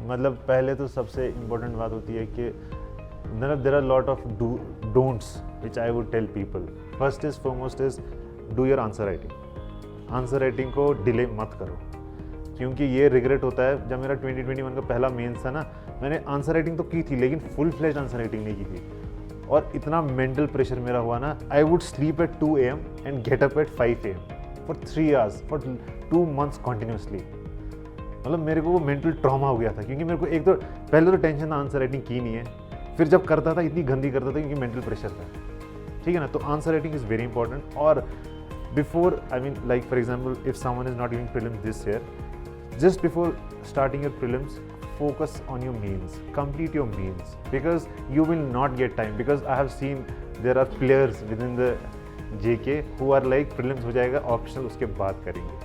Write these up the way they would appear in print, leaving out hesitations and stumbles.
मतलब पहले तो सबसे इम्पोर्टेंट बात होती है कि there are lot of don'ts which I would tell people. First is foremost is do your answer writing. Answer writing को डिले मत करो, क्योंकि ये रिग्रेट होता है. जब मेरा 2021 का पहला मेंस था ना, मैंने आंसर राइटिंग तो की थी लेकिन फुल फ्लेज आंसर राइटिंग नहीं की थी, और इतना मेंटल प्रेशर मेरा हुआ ना. I would sleep at 2 AM and get up at 5 AM for 3 hours for 2 months continuously. मतलब मेरे को वो मेंटल ट्रॉमा हो गया था, क्योंकि मेरे को एक तो पहले तो टेंशन था आंसर राइटिंग की नहीं है, फिर जब करता था इतनी गंदी करता था क्योंकि मेंटल प्रेशर था. ठीक है ना. तो answer writing is very important. और before, I mean like for example, if someone is not giving prelims this year, just before starting your prelims, focus on your means, complete your means, because you will not get time. Because I have seen there are players within the JK who are like prelims हो जाएगा optional उसके बाद करेंगे.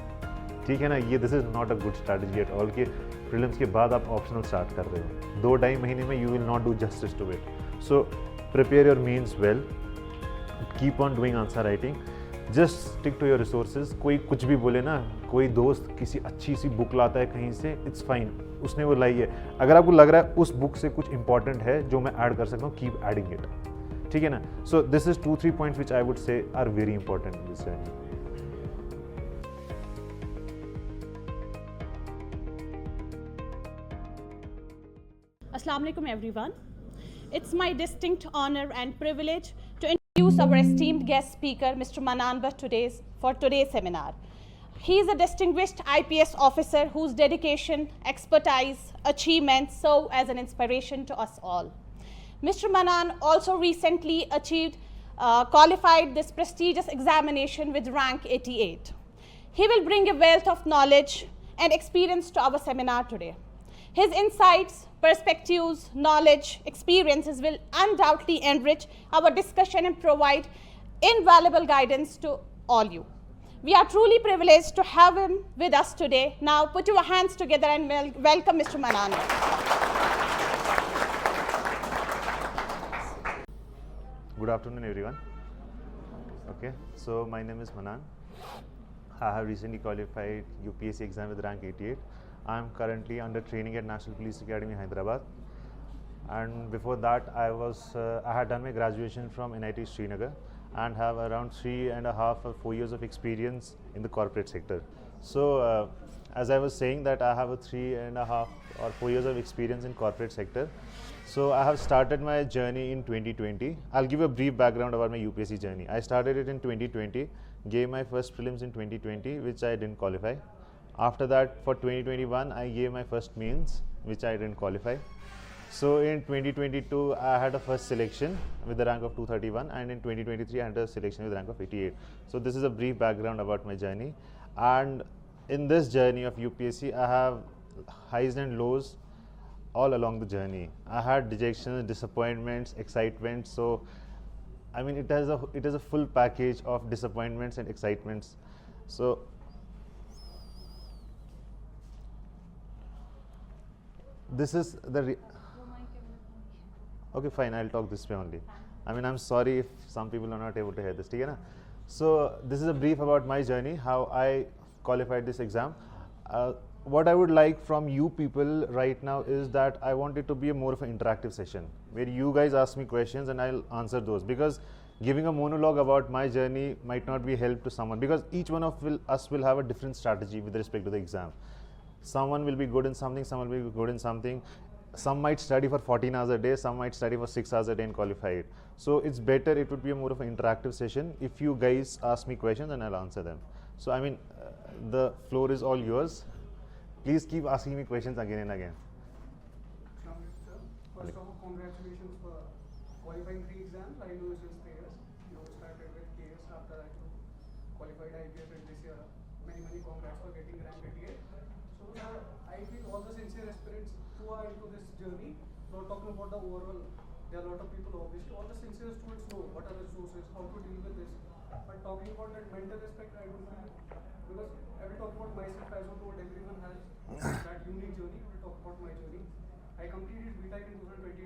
ठीक है ना. ये this is not a good strategy at all कि prelims के बाद आप optional start कर रहे हो. 2-2.5 महीने में you will not do justice to it. So prepare your means well, keep on doing answer writing, just stick to your resources. कोई कुछ भी बोले ना, कोई दोस्त किसी अच्छी सी बुक लाता है कहीं से, इट्स फाइन, उसने वो लाई है. अगर आपको लग रहा है उस बुक से कुछ इंपॉर्टेंट है जो मैं ऐड कर सकता हूँ, कीप एडिंग इट. ठीक है ना. So this is 2-3 points which I would say are very important in this journey. Assalamu alaikum everyone. It's my distinct honor and privilege to introduce our esteemed guest speaker, Mr. Manan Bhatt, for today's seminar. He is a distinguished IPS officer whose dedication, expertise, achievements serve as an inspiration to us all. Mr. Manan also recently qualified this prestigious examination with rank 88. He will bring a wealth of knowledge and experience to our seminar today. His insights, perspectives, knowledge, experiences will undoubtedly enrich our discussion and provide invaluable guidance to all you. We are truly privileged to have him with us today. Now put your hands together and welcome Mr. Manan. Good afternoon everyone. Okay, so my name is Manan. I have recently qualified UPSC exam with rank 88. I am currently under training at National Police Academy, Hyderabad. And before that, I had done my graduation from NIT Srinagar and have around 3.5 or 4 years of experience in the corporate sector. So, as I was saying that I have a 3.5 or 4 years of experience in corporate sector. So, I have started my journey in 2020. I'll give a brief background about my UPSC journey. I started it in 2020, gave my first prelims in 2020, which I didn't qualify. After that, for 2021, I gave my first means, which I didn't qualify. So in 2022, I had a first selection with the rank of 231, and in 2023, I had a selection with the rank of 88. So this is a brief background about my journey. And in this journey of UPSC, I have highs and lows all along the journey. I had dejections, disappointments, excitements. So I mean, it is a full package of disappointments and excitements. So this is the okay, fine, I'll talk this way only. I mean, I'm sorry if some people are not able to hear this. ठीक है ना. So this is a brief about my journey, how I qualified this exam. What I would like from you people right now is that I want it to be a more of an interactive session where you guys ask me questions and I'll answer those, because giving a monologue about my journey might not be help to someone, because each one of us will have a different strategy with respect to the exam. Someone will be good in something, someone will be good in something. Some might study for 14 hours a day, some might study for 6 hours a day and qualify it. So it's better, it would be a more of an interactive session if you guys ask me questions and I'll answer them. So I mean, the floor is all yours. Please keep asking me questions again and again. First of all, congratulations for qualifying 3 exams. I know it's just payers. You started with KS, after that you qualified IPS, and this year many congrats for getting rank 88. So I feel all the sincere aspirants who are into this journey, not talking about the overall, there are a lot of people obviously, all the sincere students know what are the sources, how to deal with this. But talking about that mental aspect, I don't feel, because I will talk about myself as well, what everyone has that unique journey. I will talk about my journey. I completed BTech in 2022.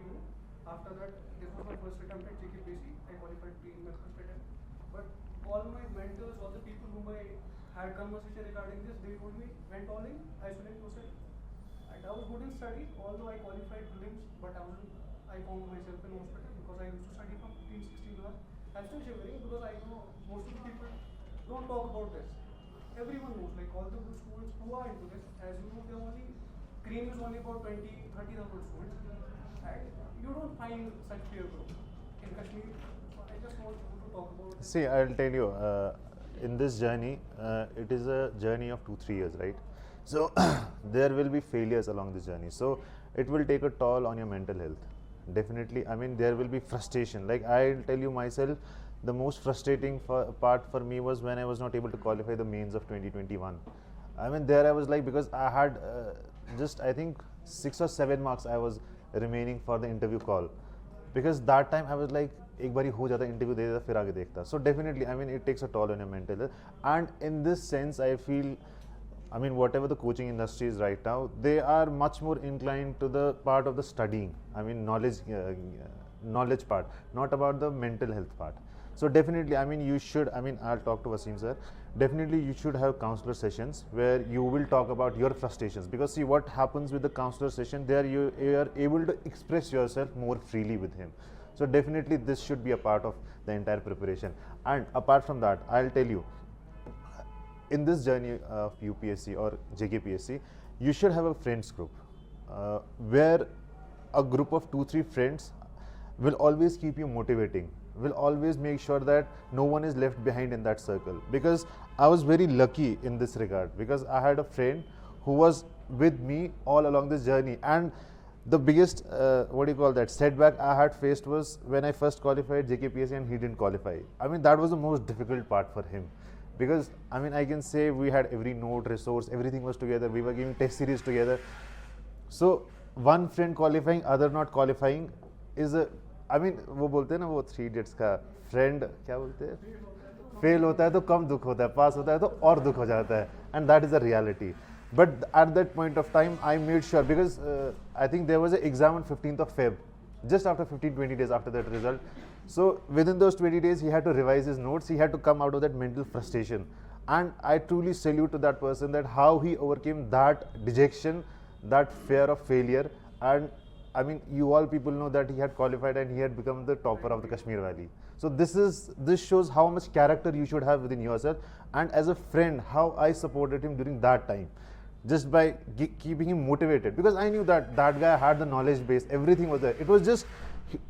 After that, this was my first attempt at JKPSC. I qualified being my first attempt. But all my mentors, all the people whom I had conversation regarding this, they told me, went all in, isolate yourself. Right. I was good in studies, although I qualified prelims, but I found myself in hospital because I used to study from 15, 16 hours. I'm still shivering because I know most of the people don't talk about this. Everyone knows, like all the students who are into this, as you know, cream is only about 20, 30,000 students, and you don't find such peer group in Kashmir. So I just want you to talk about this. See, I'll tell you, in this journey, it is a journey of 2-3 years, right? So there will be failures along this journey. So it will take a toll on your mental health. Definitely, I mean, there will be frustration. Like I'll tell you myself, the most frustrating part for me was when I was not able to qualify the mains of 2021. I mean, there I was like, because I had just I think 6 or 7 marks I was remaining for the interview call. Because that time I was like, एक बारी हो जाता interview दे देता फिर आगे देखता. So definitely, I mean, it takes a toll on your mental health. And in this sense, I feel, I mean, whatever the coaching industry is right now, they are much more inclined to the part of the studying. I mean, knowledge part, not about the mental health part. So definitely, I mean, you should, I mean, I'll talk to Wasim sir. Definitely, you should have counselor sessions where you will talk about your frustrations. Because see, what happens with the counselor session, there you are able to express yourself more freely with him. So definitely, this should be a part of the entire preparation. And apart from that, I'll tell you, in this journey of UPSC or JKPSC, you should have a friends group where a group of 2-3 friends will always keep you motivating, will always make sure that no one is left behind in that circle. Because I was very lucky in this regard, because I had a friend who was with me all along this journey. And the biggest setback I had faced was when I first qualified JKPSC and he didn't qualify. I mean, that was the most difficult part for him. Because I mean, I can say we had every note, resource, everything was together. We were giving test series together. So one friend qualifying, other not qualifying is a, I mean, वो बोलते हैं ना, वो 3 Idiots का friend क्या बोलते हैं, fail होता है तो कम दुख होता है, पास होता है तो और दुख हो जाता है. And that is the reality. But at that point of time, I made sure, because I think there was an exam on 15th of Feb, just after 15-20 days after that result. So within those 20 days, he had to revise his notes. He had to come out of that mental frustration. And I truly salute to that person, that how he overcame that dejection, that fear of failure. And I mean, you all people know that he had qualified and he had become the topper of the Kashmir Valley. So this shows how much character you should have within yourself. And as a friend, how I supported him during that time, just by keeping him motivated, because I knew that that guy had the knowledge base, everything was there. It was just,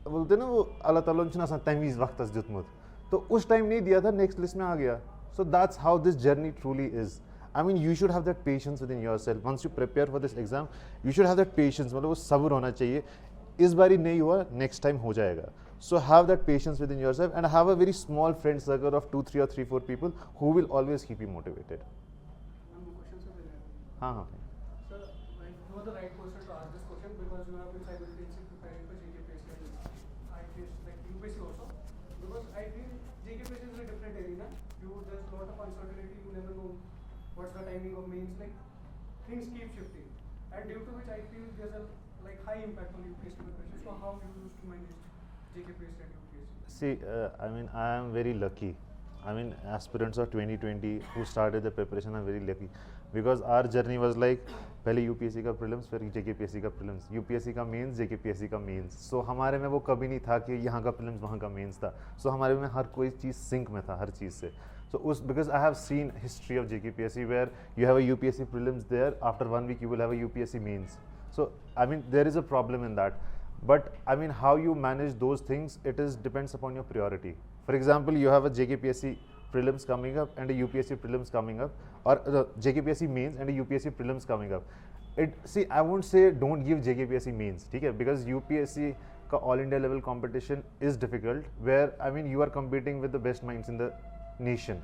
बोलते ना वो अल्लाह ताला ने ना तमीज़ वक्त जुतमुत, तो उस टाइम नहीं दिया था, नेक्स्ट लिस्ट में आ गया. So that's how this journey truly is. I mean, you should have that patience within yourself. Once you prepare for this exam, you should have that patience. मतलब वो सब्र होना चाहिए. इस बारी नहीं हुआ, next time हो जाएगा. So have that patience within yourself and have a very small friend circle of 2, 3 or 3, 4 people who will always keep you motivated. One more question, sir. हाँ हाँ. Sir, like, you are the right person to ask this question because you have been simultaneously preparing for JKPSC and I feel like UPSC also. Because I feel JKPSC is a different arena. There's a lot of uncertainty. You never know what's the timing of mains. Like things keep shifting, and due to which I feel there's a like high impact on UPSC preparation. So how you used to manage JKPSC and UPSC? See, I mean, I am very lucky. I mean, aspirants of 2020 who started the preparation are very lucky, because our journey was like पहले UPSC का prelims, फिर JKPSC का prelims, UPSC का mains, JKPSC का mains. So हमारे में वो कभी नहीं था कि यहाँ का prelims वहाँ का mains था. So हमारे में हर कोई चीज़ sync में था, हर चीज़ से. So because I have seen history of JKPSC where you have a UPSC prelims there, after 1 week you will have a UPSC mains. So I mean, there is a problem in that. But I mean, how you manage those things, depends upon your priority. For example, you have a JKPSC prelims coming up and a UPSC prelims coming up, or JKPSC mains and a UPSC prelims coming up. See, I won't say don't give JKPSC mains, okay? Because UPSC ka all India level competition is difficult, where I mean, you are competing with the best minds in the nation.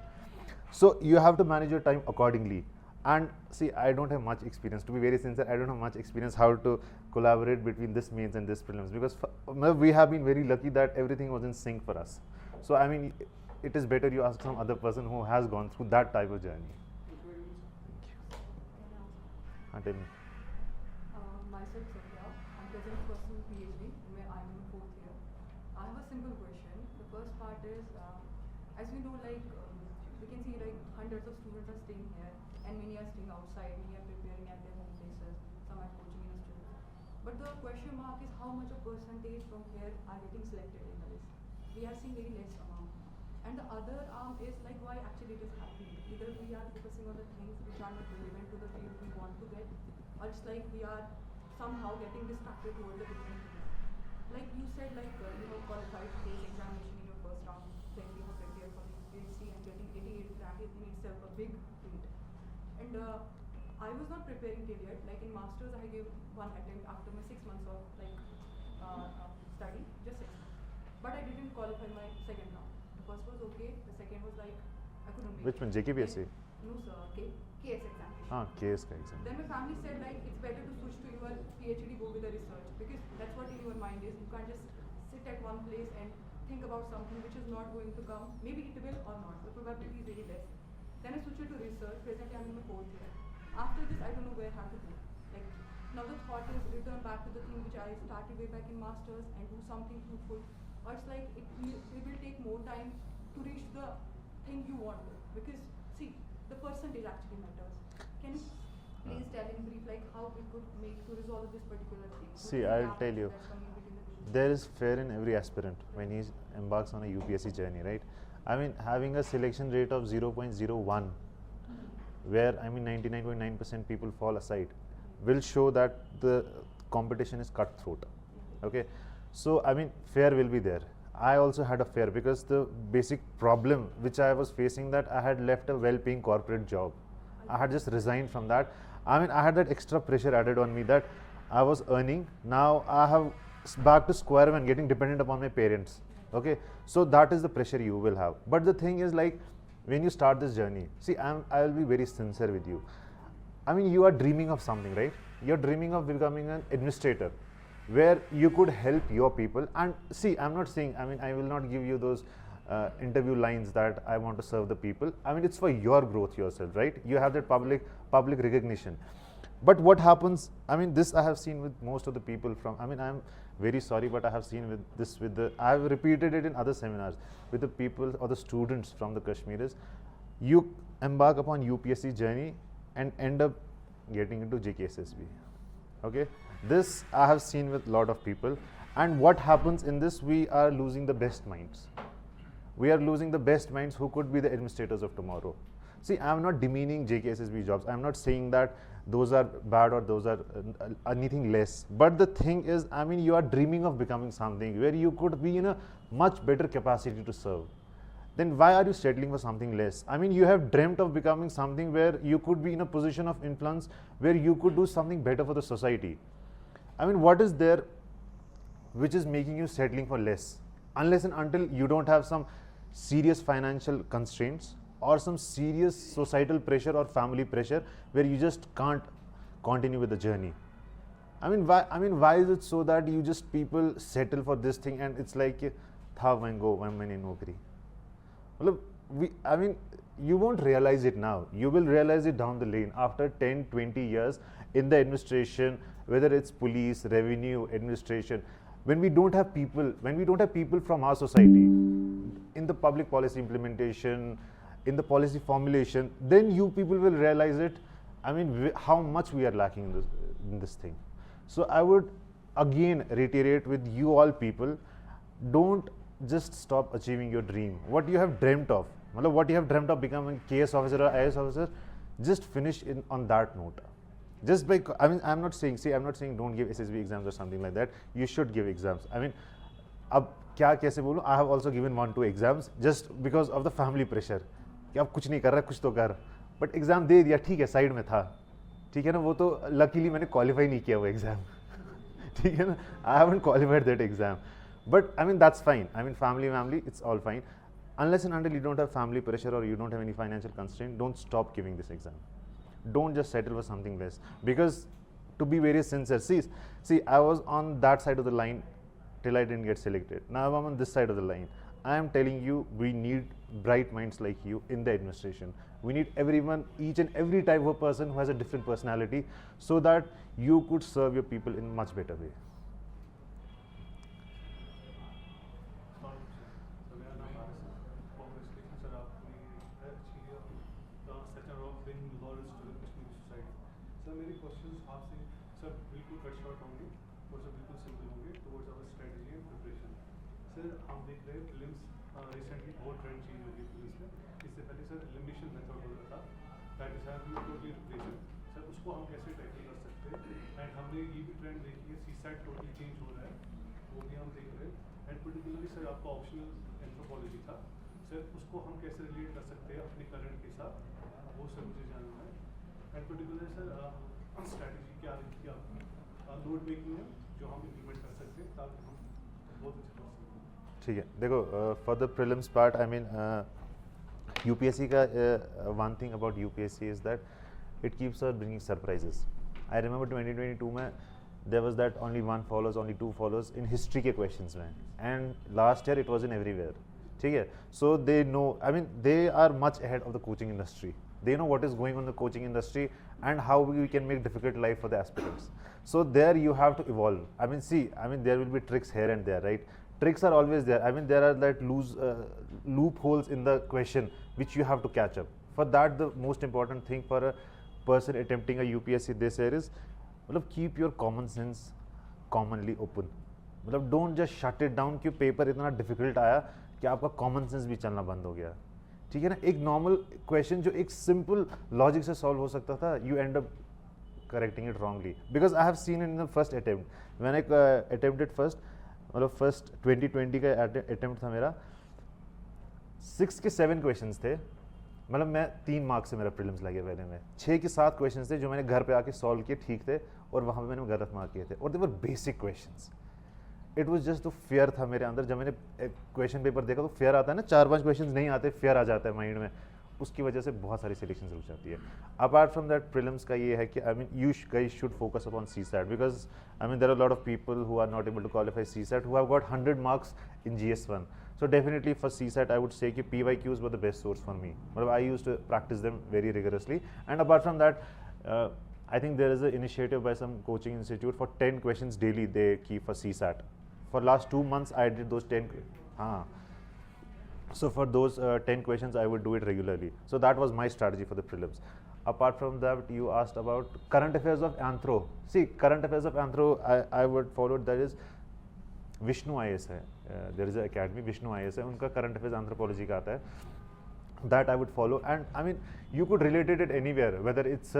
So you have to manage your time accordingly. And see, I don't have much experience, to be very sincere. I don't have much experience how to collaborate between this mains and this prelims, because we have been very lucky that everything was in sync for us. So I mean, it is better you ask some other person who has gone through that type of journey. Thank you very much. Tell me. Myself, Sandhya. I'm presently pursuing PhD, where I'm in 4th year. I have a simple question. The first part is, as we know, like we can see like hundreds of students are staying here, and many are staying outside. Many are preparing at their home places. Some come at coaching institute. But the question mark is how much a percentage from here are getting selected in the list. We are seeing very less amount. And the other arm is like why actually it is happening. Either we are focusing on the things which are not relevant to the field we want to get, or it's like we are somehow getting distracted towards the different things. Like you said, like you have qualified for this examination in your first round, then you have prepared for the PhD and getting 88 rank is in itself a big feat. And I was not preparing till yet. Like in masters, I gave one attempt after my 6 months of like study, just 6 months. But I didn't qualify my second round. The first was okay. The second was like I couldn't make. Which one, JKPSC? No sir, KS examination. Ah, KS का exam. Then my family said like it's better to switch to your PhD, go with the research because that's what in your mind is. You can't just sit at one place and think about something which is not going to come. Maybe it will or not. The probability is very less. Then I switched to research. Presently I'm in my 4th year. After this I don't know where I have to go. Like now the thought is return back to the thing which I started way back in masters and do something fruitful. Or it's like it will take more time to reach the thing you want to. Because see, the percentage actually matters. Can you please tell in brief like how we could make to resolve this particular thing? See, I'll tell you. There is fear in every aspirant when he embarks on a UPSC journey, right? I mean, having a selection rate of 0.01, where I mean 99.9% people fall aside, will show that the competition is cutthroat. Okay, so I mean, fear will be there. I also had a fear because the basic problem which I was facing, that I had left a well-paying corporate job. I had just resigned from that. I mean, I had that extra pressure added on me that I was earning. Now I have back to square one, getting dependent upon my parents. Okay, so that is the pressure you will have. But the thing is, like, when you start this journey, see, I will be very sincere with you. I mean, you are dreaming of something, right? You're dreaming of becoming an administrator, where you could help your people. And see, I'm not saying, I mean, I will not give you those interview lines that I want to serve the people. I mean, it's for your growth yourself, right? You have that public recognition. But what happens, I mean, this I have seen with most of the people from, I mean, I'm very sorry, but I have seen with this, I have repeated it in other seminars, with the people or the students from the Kashmiris. You embark upon UPSC journey and end up getting into JKSSB. Okay, this I have seen with a lot of people. And what happens in this, we are losing the best minds. We are losing the best minds who could be the administrators of tomorrow. See, I am not demeaning JKSSB jobs. I am not saying that those are bad or those are anything less. But the thing is, I mean, you are dreaming of becoming something where you could be in a much better capacity to serve. Then why are you settling for something less? I mean, you have dreamt of becoming something where you could be in a position of influence, where you could do something better for the society. I mean, what is there which is making you settling for less? Unless and until you don't have some serious financial constraints or some serious societal pressure or family pressure where you just can't continue with the journey. I mean, why is it so that you just people settle for this thing and it's like tha mango maine nokri? I mean, you won't realize it now. You will realize it down the lane after 10, 20 years in the administration, whether it's police, revenue, administration. When we don't have people, from our society in the public policy implementation, in the policy formulation, then you people will realize it. I mean, how much we are lacking in this thing. So I would again reiterate with you all people, don't just stop achieving your dream. What you have dreamt of, what you have dreamt of becoming KS officer or IAS officer, just finish on that note. Just by, I mean, I'm not saying don't give SSB exams or something like that. You should give exams. I mean, अब क्या कैसे बोलूँ? I have also given 1-2 exams just because of the family pressure. कि अब कुछ नहीं कर रहा, कुछ तो कर. But exam दे दिया, ठीक है, side में था. ठीक है ना, वो तो luckily मैंने qualify नहीं किया वो exam. ठीक है ना, I haven't qualified that exam. But I mean, that's fine. I mean, family, it's all fine. Unless and until you don't have family pressure or you don't have any financial constraint, don't stop giving this exam. Don't just settle for something less. Because to be very sincere, see, I was on that side of the line till I didn't get selected. Now I'm on this side of the line. I am telling you, we need bright minds like you in the administration. We need everyone, each and every type of person who has a different personality, so that you could serve your people in a much better way. Sir मेरी question आपसे sir ऊपर से बिल्कुल simple होंगे towards our strategy and preparation. Sir हम देख रहे हैं फिल्म्स रिसेंटली बहुत ट्रेंड चेंज हो गई फिल्म्स में। इससे पहले सर एलिमिनेशन मेथड होता था, that is have to totally replace. Sir उसको हम कैसे टैकल कर सकते हैं? एंड हमने ये भी ट्रेंड देखी है, सीसैट टोटली चेंज हो रहा है, वो भी हम देख रहे हैं। एंड पर्टिकुलरली सर आपका ऑप्शनल एंथ्रोपोलॉजी था, सर उसको हम कैसे रिलेट कर सकते हैं अपने करंट के साथ, वो सर मुझे जानना है। एंड पर्टिकुलर सर स्ट्रैटेजी क्या रखी है आपकी नोट मेकिंग में जो हम इम्प्लीमेंट कर सकते हैं ताकि हम बहुत अच्छा कर सकें? ठीक है, देखो for the prelims part I mean UPSC का one thing about UPSC is that it keeps on bringing surprises. I remember 2022 में there was that only one follows only two follows in history के questions में, and last year it was in everywhere. ठीक है, so they know, I mean they are much ahead of the coaching industry, they know what is going on in the coaching industry and how we can make difficult life for the aspirants. So there you have to evolve. I mean, see, I mean there will be tricks here and there, right? Tricks are always there. I mean there are that loopholes in the question which you have to catch up. For that, the most important thing for a person attempting a UPSC this year is, keep your common sense commonly open. don't just shut it down कि paper इतना difficult आया कि आपका common sense भी चलना बंद हो गया। ठीक है ना, एक नॉर्मल क्वेश्चन जो एक सिंपल लॉजिक से सॉल्व हो सकता था, you and up correcting it wrongly, because I have seen in the first attempt when I attempted first, मतलब फर्स्ट 2020 का अटेम्प्ट था मेरा, 6 के 7 क्वेश्चंस थे, मतलब मैं 3 मार्क्स से मेरा प्रीलिम्स लगे पहले में, 6 के 7 क्वेश्चंस थे जो मैंने घर पे आके सॉल्व किए, ठीक थे, और वहाँ पे मैंने गलत मार्क किए थे, और they were basic questions. It was just तो फेयर था मेरे अंदर, जब मैंने क्वेश्चन पेपर देखा तो फेयर आता है ना, 4-5 क्वेश्चन नहीं आते, फेयर आ जाता है माइंड में, उसकी वजह से बहुत सारी सिलेक्शन रुक जाती है। अपार्ट फ्रॉम दैट प्रीलिम्स का ये है कि I mean you guys should focus upon CSAT, because I mean there are lot of people who are not able to qualify CSAT who have got 100 marks in GS1. So definitely for CSAT I would say कि PYQs were the best source for me. मतलब I used to practice them very rigorously. And apart from that, I think there is an initiative by some coaching institute for 10 questions daily they keep for CSAT. For last 2 months I did those 10. So for those 10 questions I would do it regularly. So that was my strategy for the prelims. Apart from that, you asked about current affairs of Anthro. See, current affairs of Anthro I would follow, that is Vishnu IAS है, there is a academy, Vishnu IAS है, उनका current affairs anthropology का आता है, that I would follow. And I mean you could related it anywhere, whether it's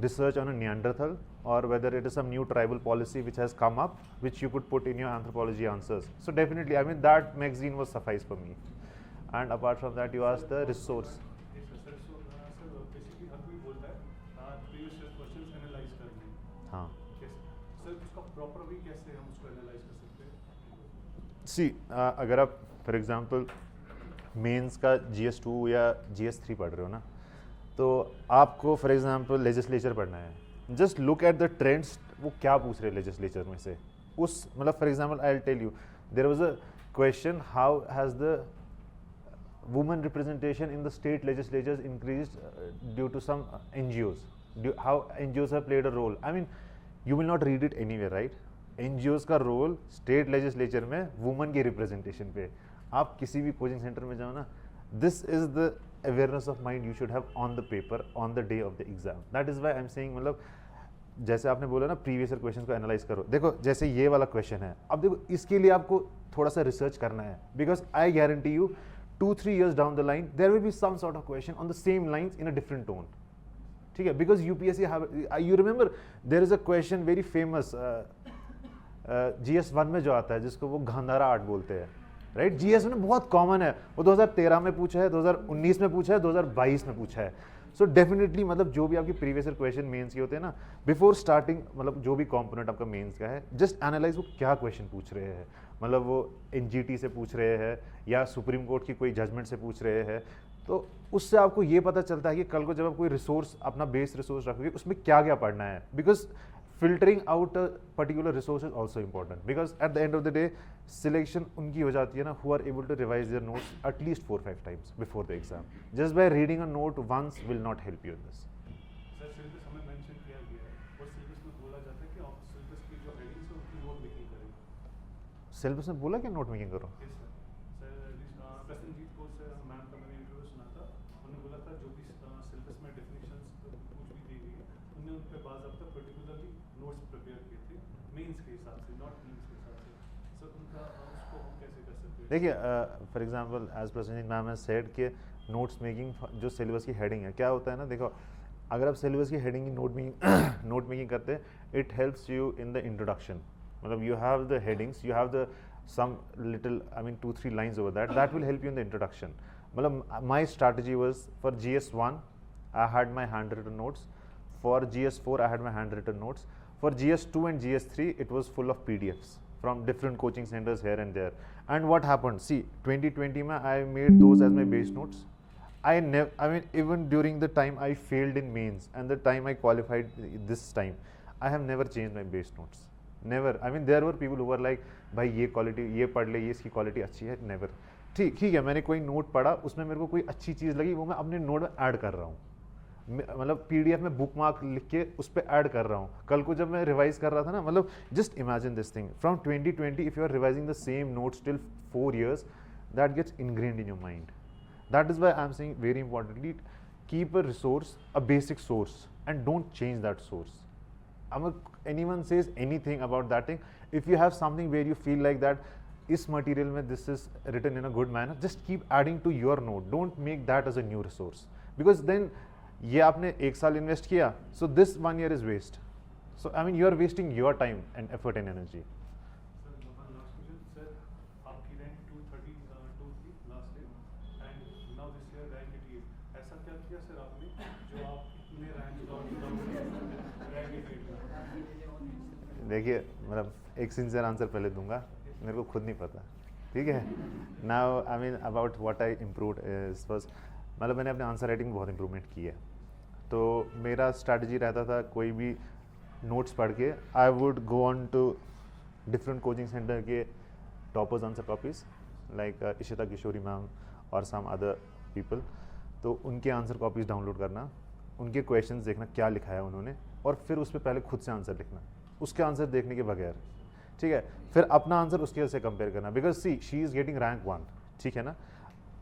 research on a Neanderthal और whether it is some new tribal policy which has come up which you could put in your anthropology answers. So definitely I mean that magazine was suffice for me. And apart from that you asked the resource. हाँ, सी अगर आप for example mains का GS2 या GS3 पढ़ रहे हो ना, तो आपको फॉर एग्जांपल लेजिस्लेचर पढ़ना है, just look at the trends, वो क्या पूछ रहे हैं लेजिस्लेचर में से, उस मतलब for example I will tell you, there was a question, how has the women representation in the state legislatures increased due to some NGOs, how NGOs have played a role. I mean you will not read it anywhere, right? NGOs का role state legislature में woman की representation पे, आप किसी भी coaching centre में जाओ ना, this is the awareness of mind you should have on the paper on the day of the exam. That is why I am saying, मतलब जैसे आपने बोला ना प्रीवियस ईयर क्वेश्चन को एनालाइज करो, देखो जैसे ये वाला क्वेश्चन है, अब देखो इसके लिए आपको थोड़ा सा रिसर्च करना है, because I guarantee you 2-3 years down the line there will be some sort of question on the same lines in a different tone. ठीक है, because UPSC have, you remember there is a question very famous GS1 में जो आता है जिसको वो Gandhara art बोलते हैं, राइट? GS1 में बहुत कॉमन है, वो 2013 में पूछा है, 2019 में पूछा है, 2022 में पूछा है। सो डेफिनेटली मतलब जो भी आपकी प्रीवियस ईयर क्वेश्चन मेंस के होते हैं ना, बिफोर स्टार्टिंग मतलब जो भी कंपोनेंट आपका मेंस का है, जस्ट एनालाइज वो क्या क्वेश्चन पूछ रहे हैं, मतलब वो NGT से पूछ रहे हैं या सुप्रीम कोर्ट की कोई जजमेंट से पूछ रहे हैं, तो उससे आपको ये पता चलता है कि कल को जब आप कोई रिसोर्स अपना बेस रिसोर्स रखोगे उसमें क्या क्या पढ़ना है, because filtering out a particular resource is also important, because at the end of the day selection उनकी हो जाती है ना who are able to revise their notes at least 4-5 times before the exam. Just by reading a note once will not help you in this. Sir syllabus हमें mention किया गया है और सिलेबस में बोला जाता है कि आप सिलेबस की जो हेडिंग्स है उनकी नोट मेकिंग करें। सिलेबस में बोला कि नोट मेकिंग करो? यस सर, सर प्रसन्नजीत को सर मैम का मैंने इंटरव्यू सुना था, उन्होंने बोला था जो भी सिलेबस में डेफिनेशंस कुछ भी दी गई है उन्होंने उन पे बाज़ाब्ता पर्टिकुलरली नोट्स प्रिपेयर किए थे। मैं मीन्स के हिसाब से, नॉट मीन्स के हिसाब से, सर उनका उसको हम कैसे कर सकते हैं? देखिए for example as Prasannajit ma'am has said कि नोट्स मेकिंग जो सिलेबस की हेडिंग है, क्या होता है ना, देखो अगर आप सिलेबस की हेडिंग की नोट मेकिंग करते हैं, it helps you in the introduction. मतलब you have the headings, you have the some little, I mean 2-3 lines over that will help you in the introduction. मतलब my strategy was for GS1 I had my handwritten notes, for GS4 I had my handwritten notes, for GS2 and GS3 it was full of PDFs from different coaching centers here and there. And what happened, see 2020 mein I made those as my base notes. I mean even during the time I failed in mains and the time I qualified this time, I have never changed my base notes. Never. I mean there were people who were like भाई ये quality ये पढ़ ले, ये इसकी quality अच्छी है. Never. ठीक है, मैंने कोई नोट पढ़ा, उसमें मेरे को कोई अच्छी चीज़ लगी, वो मैं अपने नोट में ऐड कर रहा हूँ. मतलब PDF में बुक मार्क लिख के उस पर ऐड कर रहा हूँ. कल को जब मैं रिवाइज कर रहा था ना, मतलब just imagine this thing from 2020 if you are revising the same notes till 4 years, that gets ingrained in your mind. That is why I am saying very importantly, keep a resource, a basic source, and don't change that source. Anyone says anything about that thing, if you have something where you feel like that is material mein this is written in a good manner, just keep adding to your note. Don't make that as a new resource, because then ye aapne ek saal invest kiya, so this 1 year is waste. So I mean you are wasting your time and effort and energy. Sir one last question, sir आपकी rank 232 थी last year and now this year rank 88. ऐसा क्या किया sir आपने जो आप इतने rank rank 88? देखिए मतलब एक सिंसियर आंसर पहले दूंगा, मेरे को खुद नहीं पता. ठीक है. Now I mean about what I improve is first, मतलब मैंने अपने आंसर राइटिंग में बहुत इंप्रूवमेंट की है. तो मेरा स्ट्रैटेजी रहता था, कोई भी नोट्स पढ़ के I would go on to different coaching centre के toppers answer copies like Ishita Kishori ma'am और सम अदर पीपल. तो उनके आंसर कॉपीज डाउनलोड करना, उनके क्वेश्चंस देखना क्या लिखा है उन्होंने, और फिर उस पर पहले खुद से आंसर लिखना, उसके आंसर देखने के बगैर. ठीक है. फिर अपना आंसर उसके से कंपेयर करना, because she is getting rank 1. ठीक है ना,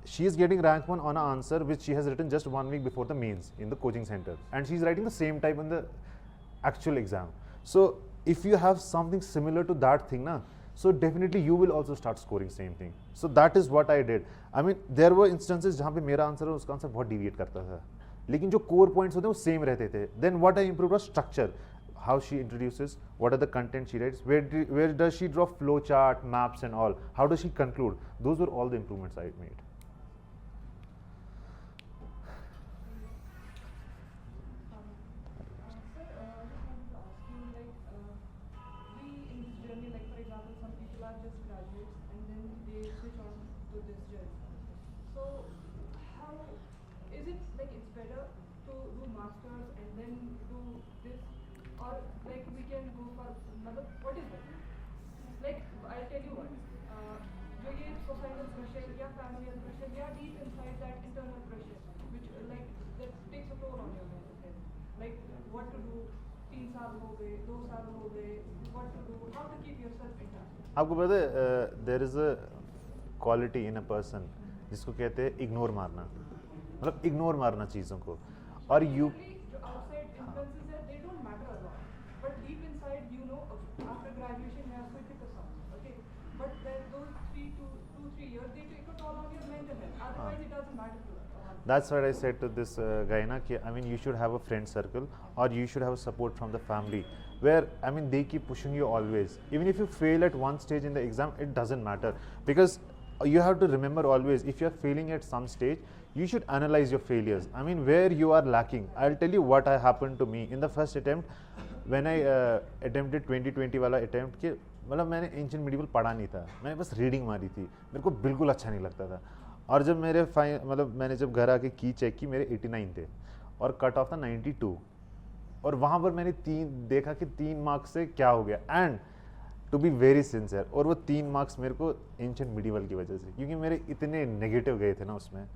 she is getting rank 1 on a answer which she has written just 1 week before the mains in the coaching centre, and she is writing the same type in the actual exam. So if you have something similar to that thing na, so definitely you will also start scoring same thing. So that is what I did. I mean there were instances जहाँ पे मेरा answer और उसका answer बहुत deviate करता था, लेकिन जो कोर पॉइंट्स होते हैं वो सेम रहते थे. Then what I improve was structure, how she introduces, what are the content she writes, where does she draw flow chart, maps and all, how does she conclude. Those were all the improvements I made. We in this journey, like for example, some people are just graduates and then they switch on to this journey. So how is it like it's better to do masters and then do this, or like we can go for what is better? Like I'll tell you what. जो ये societal pressure या familial pressure या deep inside that internal pressure, which like that takes a toll on your head. Like what to do, 3 साल हो गए, 2 साल हो गए, what to do, how to keep yourself in touch. आपको पता है there is a quality in a person जिसको कहते हैं इग्नोर मारना, मतलब इग्नोर मारना चीज़ों को. और यू जो outside influences है, they don't matter a lot, but deep inside you know after graduation you have to pick a song, okay, but then those 2-3 years they take a toll on your mental health, otherwise it doesn't matter to us. That's what I said to this guy na, ki, I mean you should have a friend circle or you should have support from the family where I mean they keep pushing you always. Even if you fail at one stage in the exam, it doesn't matter, because you have to remember always, if you are failing at some stage, you should analyze your failures. I mean where you are lacking. I'll tell you what happened to me in the first attempt when I attempted 2020 वाला attempt कि मतलब मैंने ancient medieval पढ़ा नहीं था, मैंने बस reading मारी थी, मेरे को बिल्कुल अच्छा नहीं लगता था. और जब मेरे मतलब मैंने जब घर आके की चेक की, मेरे 89 थे और कट ऑफ था 92, और वहाँ पर मैंने देखा कि 3 मार्क्स से क्या हो गया. And to be very sincere, और वो 3 मार्क्स मेरे को एंशिएंट मिडिवल की वजह से, क्योंकि मेरे इतने नेगेटिव गए थे ना उसमें.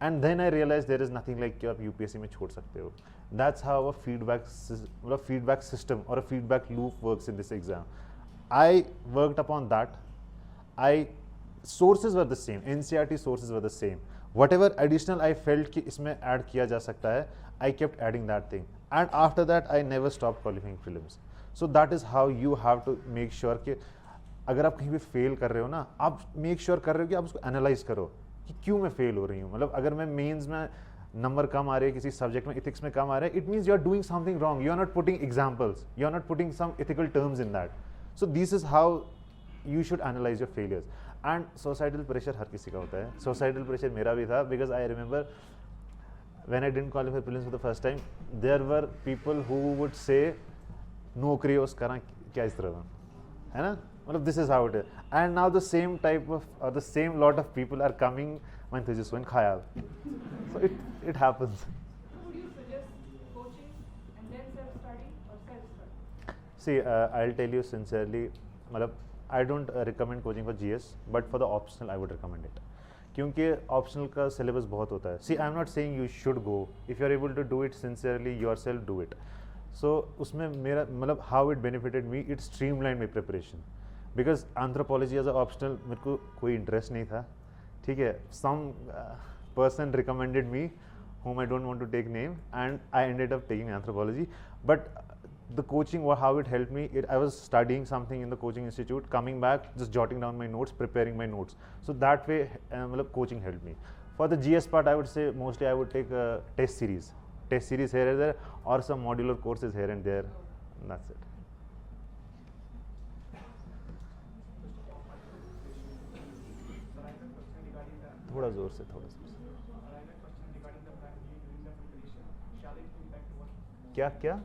And then I realise there is nothing like कि आप यूपीएससी में छोड़ सकते हो. That's how a feedback system और a feedback loop works in this exam. I worked upon that. Sources were the same, NCERT sources were the same. Whatever additional I felt कि इसमें add किया जा सकता है, I kept adding that thing. And after that, I never stopped qualifying prelims. So that is how you have to make sure कि अगर आप कहीं भी फेल कर रहे हो ना, आप मेक श्योर कर रहे हो कि आप उसको एनालाइज करो कि क्यों मैं फेल हो रही हूँ. मतलब अगर मैं मेंस में नंबर कम आ रहे हैं किसी सब्जेक्ट में, इथिक्स में कम आ रहे हैं, it means you are doing something wrong. You are not putting examples, you are not putting some ethical terms in that. So this is how you should analyse your failures. And societal pressure हर किसी का होता है. Societal pressure मेरा भी था, because I remember when I didn't qualify prelims for the first time, there were people who would say नौकरी उस करा क्या इस तरह है ना, मतलब this is how it is. And now the same type of or the same lot of people are coming when they just went khayal. So it happens. Would you suggest coaching and then self-study or self-study? See, I'll tell you sincerely, मतलब I don't recommend coaching for GS, but for the optional I would recommend it. क्योंकि optional का syllabus बहुत होता है. See I am not saying you should go, if you are able to do it sincerely yourself do it. So उसमें मेरा मतलब how it benefited me, it streamline my preparation. Because anthropology as a optional मेरे को कोई interest नहीं था. ठीक है, some person recommended me whom I don't want to take name, and I ended up taking anthropology. But the coaching, how it helped me, I was studying something in the coaching institute, coming back, just jotting down my notes, preparing my notes. So that way, coaching helped me. For the GS part, I would say mostly I would take a test series here and there, or some modular courses here and there. And that's it. थोड़ा जोर से, थोड़ा जोर से. क्या क्या?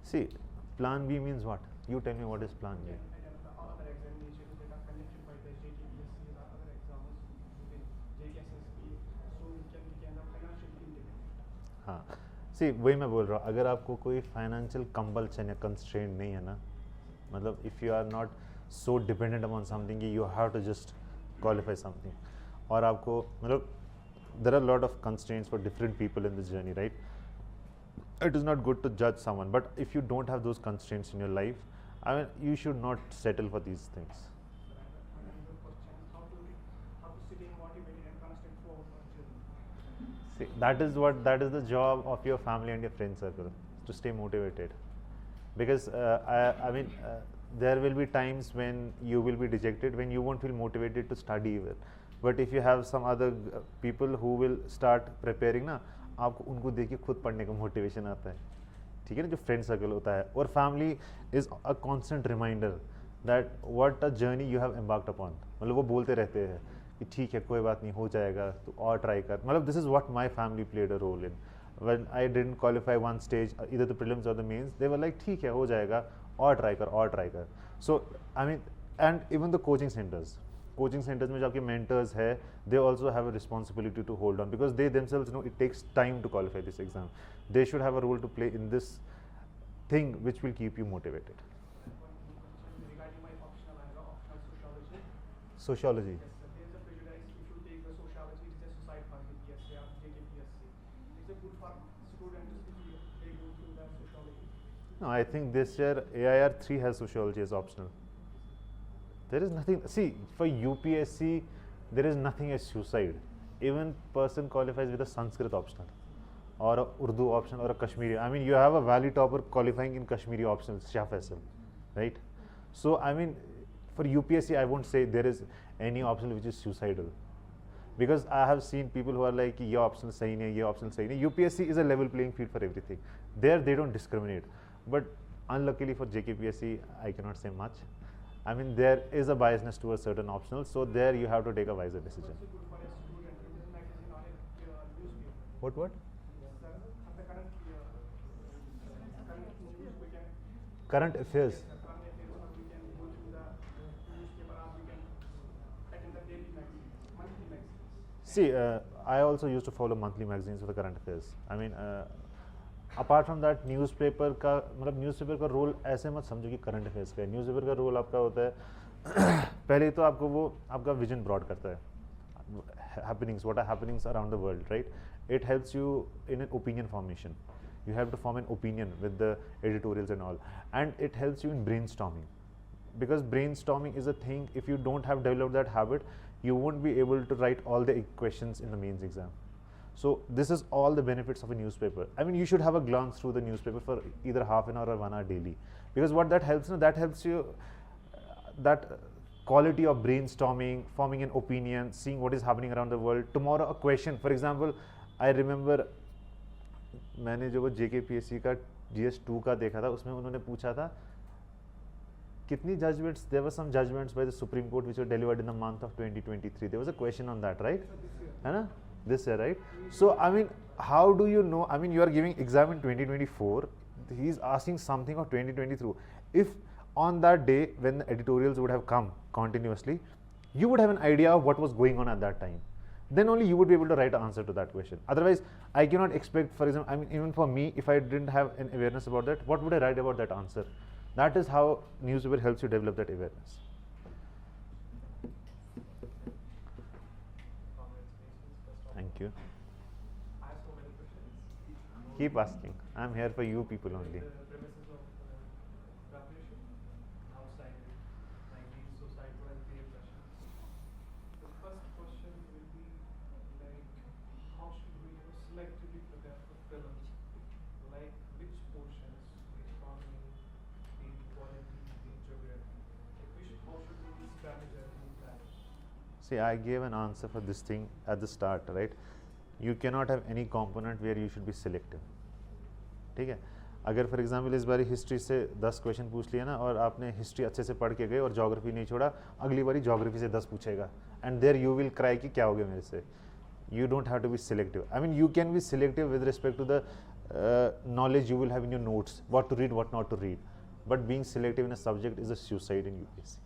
See, plan B means what? You tell me what is plan B. हाँ, सी वही मैं बोल रहा हूँ, अगर आपको कोई फाइनेंशियल कंपल्शन या कंस्ट्रेंट नहीं है ना, मतलब if you are not so dependent upon something कि you have to just qualify something, और आपको मतलब there are lot of constraints for different people in this journey, right? It is not good to judge someone, but if you don't have those constraints in your life, I mean, you should not settle for these things. See, that is the job of your family and your friend circle, to stay motivated. Because I mean, there will be times when you will be dejected, when you won't feel motivated to study even. But if you have some other people who will start preparing ना, आपको उनको देख के खुद पढ़ने का motivation आता है. ठीक है ना, जो फ्रेंड सर्कल होता है. और family is a constant reminder that what a journey you have embarked upon. मतलब वो बोलते रहते हैं कि ठीक है, कोई बात नहीं, हो जाएगा, तो और ट्राई कर. मतलब this is what my family played a role in. When I didn't qualify one stage, either the prelims और the mains, they were like ठीक है, हो जाएगा, और ट्राई कर, और ट्राई कर. So I mean, and even the coaching centres में जो आपके मेंटर्स है, they also have a responsibility to hold on, because they themselves know it takes time to qualify this exam. They should have a role to play in this thing which will keep you motivated. Sociology. No, I think this year AIR 3 has sociology as optional. There is nothing, see, for UPSC, there is nothing as suicide. Even person qualifies with a Sanskrit optional, or a Urdu optional, or a Kashmiri. I mean, you have a Valley topper qualifying in Kashmiri optional, Shah Faisal, right? So, I mean, for UPSC, I won't say there is any optional which is suicidal. Because I have seen people who are like, ये optional सही नहीं है, ये optional सही नहीं. UPSC is a level playing field for everything. There, they don't discriminate. But unluckily for JKPSC, I cannot say much. I mean, there is a biasness towards certain optionals, so there you have to take a wiser decision. What? Current affairs. See, I also used to follow monthly magazines for the current affairs. I mean, apart from that newspaper का, मतलब newspaper का role ऐसे मत समझो कि current affairs का है. Newspaper का रोल आपका होता है पहले तो आपको वो आपका विजन ब्रॉड करता है, happenings, what are happenings around the world, right? It helps you in an opinion formation. You have to form an opinion with the editorials and all, and it helps you in brainstorming, because brainstorming is a thing, if you don't have developed that habit, you won't be able to write all the questions in the mains exam. So this is all the benefits of a newspaper. I mean, you should have a glance through the newspaper for either half an hour or 1 hour daily, because what that helps, that helps you that quality of brainstorming, forming an opinion, seeing what is happening around the world. Tomorrow a question, for example, I remember मैंने जो वो JKPSC का GS2 का देखा था, उसमें उन्होंने पूछा था कितनी judgments, there were some judgments by the Supreme Court which were delivered in the month of 2023. There was a question on that, right? है ना? This year, right? So I mean, how do you know? I mean, you are giving exam in 2024. He is asking something of 2023. If on that day when the editorials would have come continuously, you would have an idea of what was going on at that time. Then only you would be able to write an answer to that question. Otherwise, I cannot expect, for example, I mean, even for me, if I didn't have an awareness about that, what would I write about that answer? That is how newspaper helps you develop that awareness. Thank you. I have so many questions. Keep asking. I'm here for you people only. The premises of graduation outside like the societal and peer pressure. The first question will be like, how should we selectively prepare for films? Like which portions, the economy, the quality, the geography? Like how should we strategize in that? See, I gave an answer for this thing at the start, right? You cannot have any component where you should be selective. ठीक है, अगर for example इस बारी history से 10 question पूछ लिया ना, और आपने हिस्ट्री अच्छे से पढ़ के गए और ज्योग्राफी नहीं छोड़ा, अगली बारी ज्योग्राफी से 10 पूछेगा, and there you will cry कि क्या हो गया मेरे से. You don't have to be selective. I mean, you can be selective with respect to the knowledge you will have in your notes, what to read, what not to read. But being selective in a subject is a suicide in UPSC.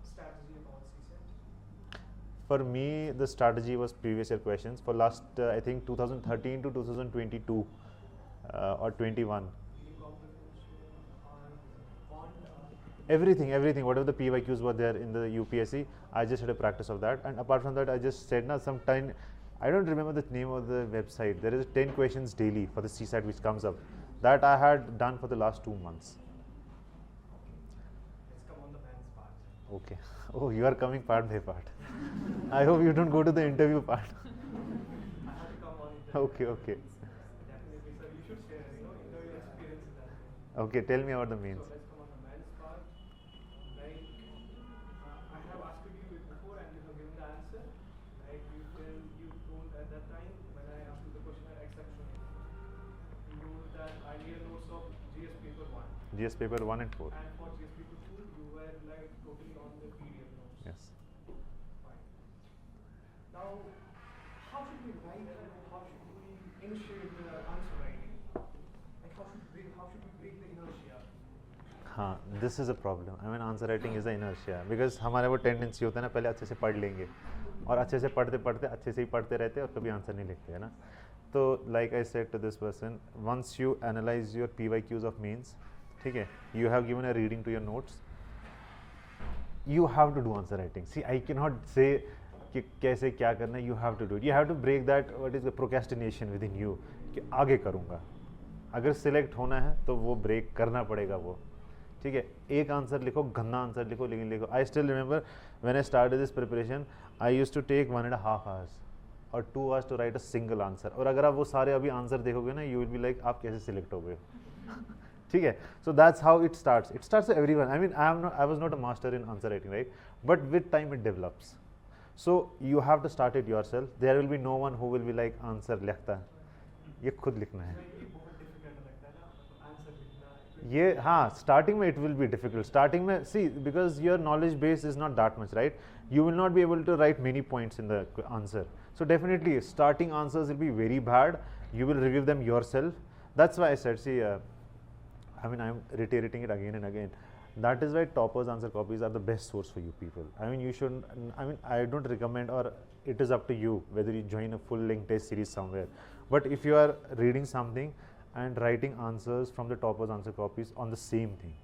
Strategy about CSAT. For me, the strategy was previous year questions for last, I think 2013 to 2022 or 21. Everything, whatever the PYQs were there in the UPSC, I just had a practice of that. And apart from that, I just said now sometime, I don't remember the name of the website. There is 10 questions daily for the CSAT which comes up. That I had done for the last 2 months. Let's come on the man's part. Okay. Oh, you are coming part by part. I hope you don't go to the interview part. I have to come on interview. Okay. Definitely, sir. You should share, interview experience in that. Okay, tell me about the mains. So let's come on the man's part. Like, I have asked you before and you have given the answer. Like, you told at that time when I asked you the question exceptionally. You told that I need notes of GS paper 1. GS paper 1 and 4. And for GS paper 2, you were like totally on the PDF notes. Yes. Fine. Now, how should we write and how should we initiate the answer writing? Like, how should we break the inertia? हाँ, this is a problem. I mean, answer writing is the inertia because हमारा वो tendency होता है ना, पहले अच्छे से पढ़ लेंगे और अच्छे से पढ़ते पढ़ते अच्छे से ही पढ़ते रहते हैं और कभी आंसर नहीं लिखते, है ना. तो like I said to this person, once you analyze your PYQs of mains, ठीक है, you have given a reading to your notes, you have to do answer writing. See, I cannot say कि कैसे क्या करना है, you have to do it. You have to break that what is the procrastination within you कि आगे करूँगा. अगर select होना है तो वो ब्रेक करना पड़ेगा वो. ठीक है, एक आंसर लिखो, गंदा आंसर लिखो, लेकिन लिखो. I still remember when I started this preparation, I used to take 1.5 hours और 2 hours to write a single answer. और अगर आप वो सारे अभी आंसर देखोगे ना, यू विल बी लाइक आप कैसे सिलेक्ट हो गए. ठीक है, so that's how it starts everyone. I mean I was not a master in answer writing, right, but with time it develops. So you have to start it yourself. There will be no one who will be like answer लिखता है, ये खुद लिखना है. ये बहुत difficult लगता है ना आंसर लिखना. ये हाँ, स्टार्टिंग में it will be difficult. Starting में see, because your knowledge base is not that much, right, you will not be able to write many points in the answer. So definitely starting answers will be very bad. You will review them yourself. That's why I said, see, I mean, I'm reiterating it again and again. That is why toppers answer copies are the best source for you people. I mean, you shouldn't, I mean, I don't recommend, or it is up to you whether you join a full length test series somewhere. But if you are reading something and writing answers from the toppers answer copies on the same thing,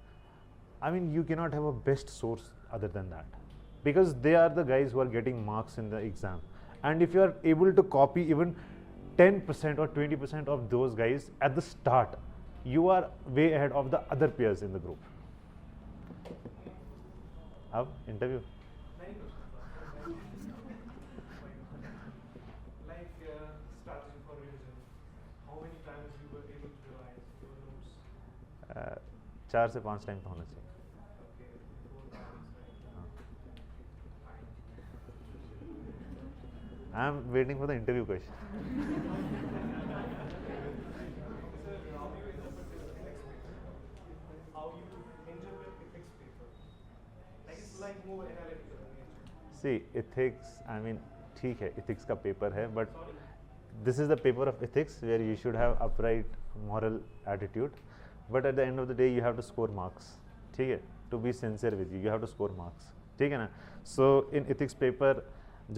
I mean, you cannot have a best source other than that, because they are the guys who are getting marks in the exam. And if you are able to copy even 10% or 20% of those guys at the start, you are way ahead of the other peers in the group. Ab interview. Many questions. many times you were able to revise your notes? 4 से 5 time तो होना चाहिए. Okay, 4 times, right? Fine. I am waiting for the interview question. Sir, how you interpret this ethics paper? How you interpret ethics paper? Like it's like more analytical in nature. See, ethics, I mean, ठीक है, ethics का paper है, but Sorry. this is the paper of ethics where you should have upright moral attitude, but at the end of the day you have to score marks. ठीक है, to be sincere with you have to score marks. ठीक है ना. So in ethics paper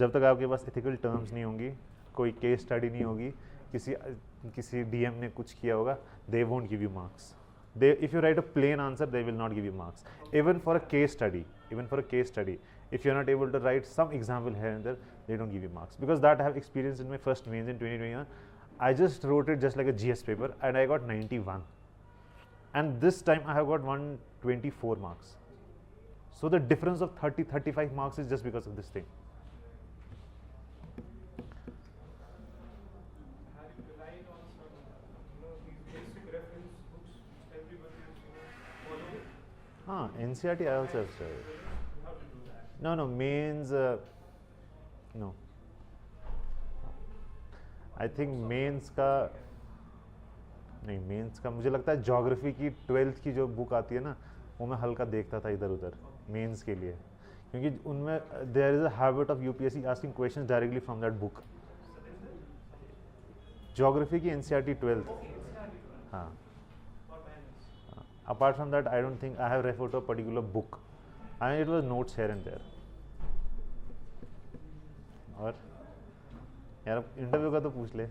जब तक आपके पास ethical terms नहीं होंगी, कोई case study नहीं होगी, किसी DM ने कुछ किया होगा, they won't give you marks. If you write a plain answer, they will not give you marks. Even for a case study, if you are not able to write some example here and there, they don't give you marks. Because that I have experienced in my first mains in 2021. I just wrote it just like a GS paper and I got 91. And this time I have got 124 marks. So the difference of 30-35 marks is just because of this thing. Have you relied on some, these basic reference books everybody is, following? NCERT I also have studied. How to do that? No, mains, no. I think mains का मुझे लगता है geography की 12th की जो book आती है ना, वो मैं हल्का देखता था इधर उधर मेंस के लिए, क्योंकि उनमें there is a habit of UPSC asking questions directly from that book. Geography की एनसीईआरटी 12th. हाँ. Apart from that, I don't think I have referred to a particular book. I mean, it was notes here and there. और यार interview का तो पूछ ले.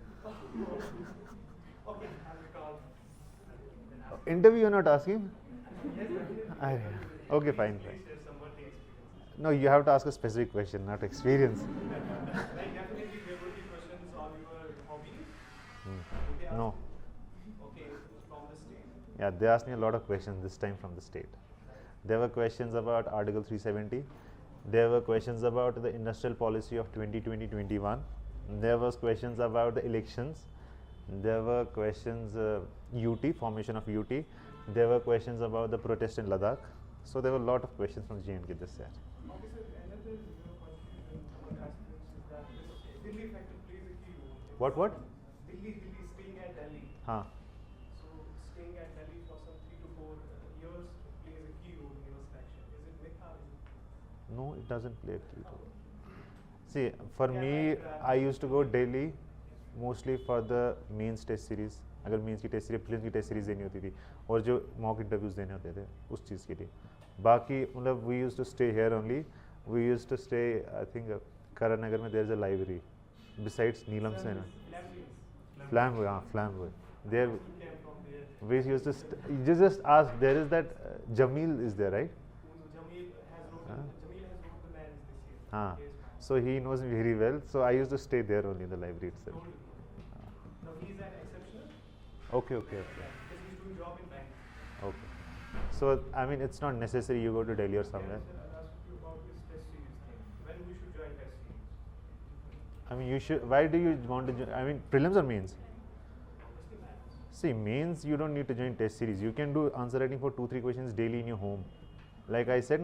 Interview you're not asking? Okay, fine. No, you have to ask a specific question, not experience. Like definitely there will be questions on your hobbies. No. Okay, from the state. Yeah, they asked me a lot of questions this time from the state. There were questions about Article 370. There were questions about the industrial policy of 2020-21. There was questions about the elections. There were questions UT, formation of UT. There were questions about the protest in Ladakh. So there were a lot of questions from J&K this year. Okay, sir, another confusion among aspirants is that this Delhi factor plays a key role. What? Delhi, staying at Delhi. हाँ. So staying at Delhi for some 3 to 4 years plays a key role in your selection. Is it myth or is it? No, it doesn't play a key role. See, for me, I used to go Delhi mostly for the mains test series. अगर mains की test series, prelims की test series देनी होती थी और जो mock interviews देने होते थे उस चीज़ के लिए. बाकी मतलब we used to stay here only. We used to stay I think Karan Nagar में there is a library besides Neelam Sen. Flameway, हाँ Flameway. There we used to just ask, there is that Jamil is there, right? Jamil has wrote the mains this year. हाँ. Yes, ma'am. So he knows me very well. So I used to stay there only in the library itself. Now he is an exceptional Okay. because he's doing job in bank. Okay. So I mean, it's not necessary you go to Delhi or somewhere. Sir, I'll ask you about this test series thing. When we should join test series? I mean, you should. Why do you want to? I mean, prelims or mains? Obviously maths. See, mains you don't need to join test series. You can do answer writing for 2-3 questions daily in your home. Like I said,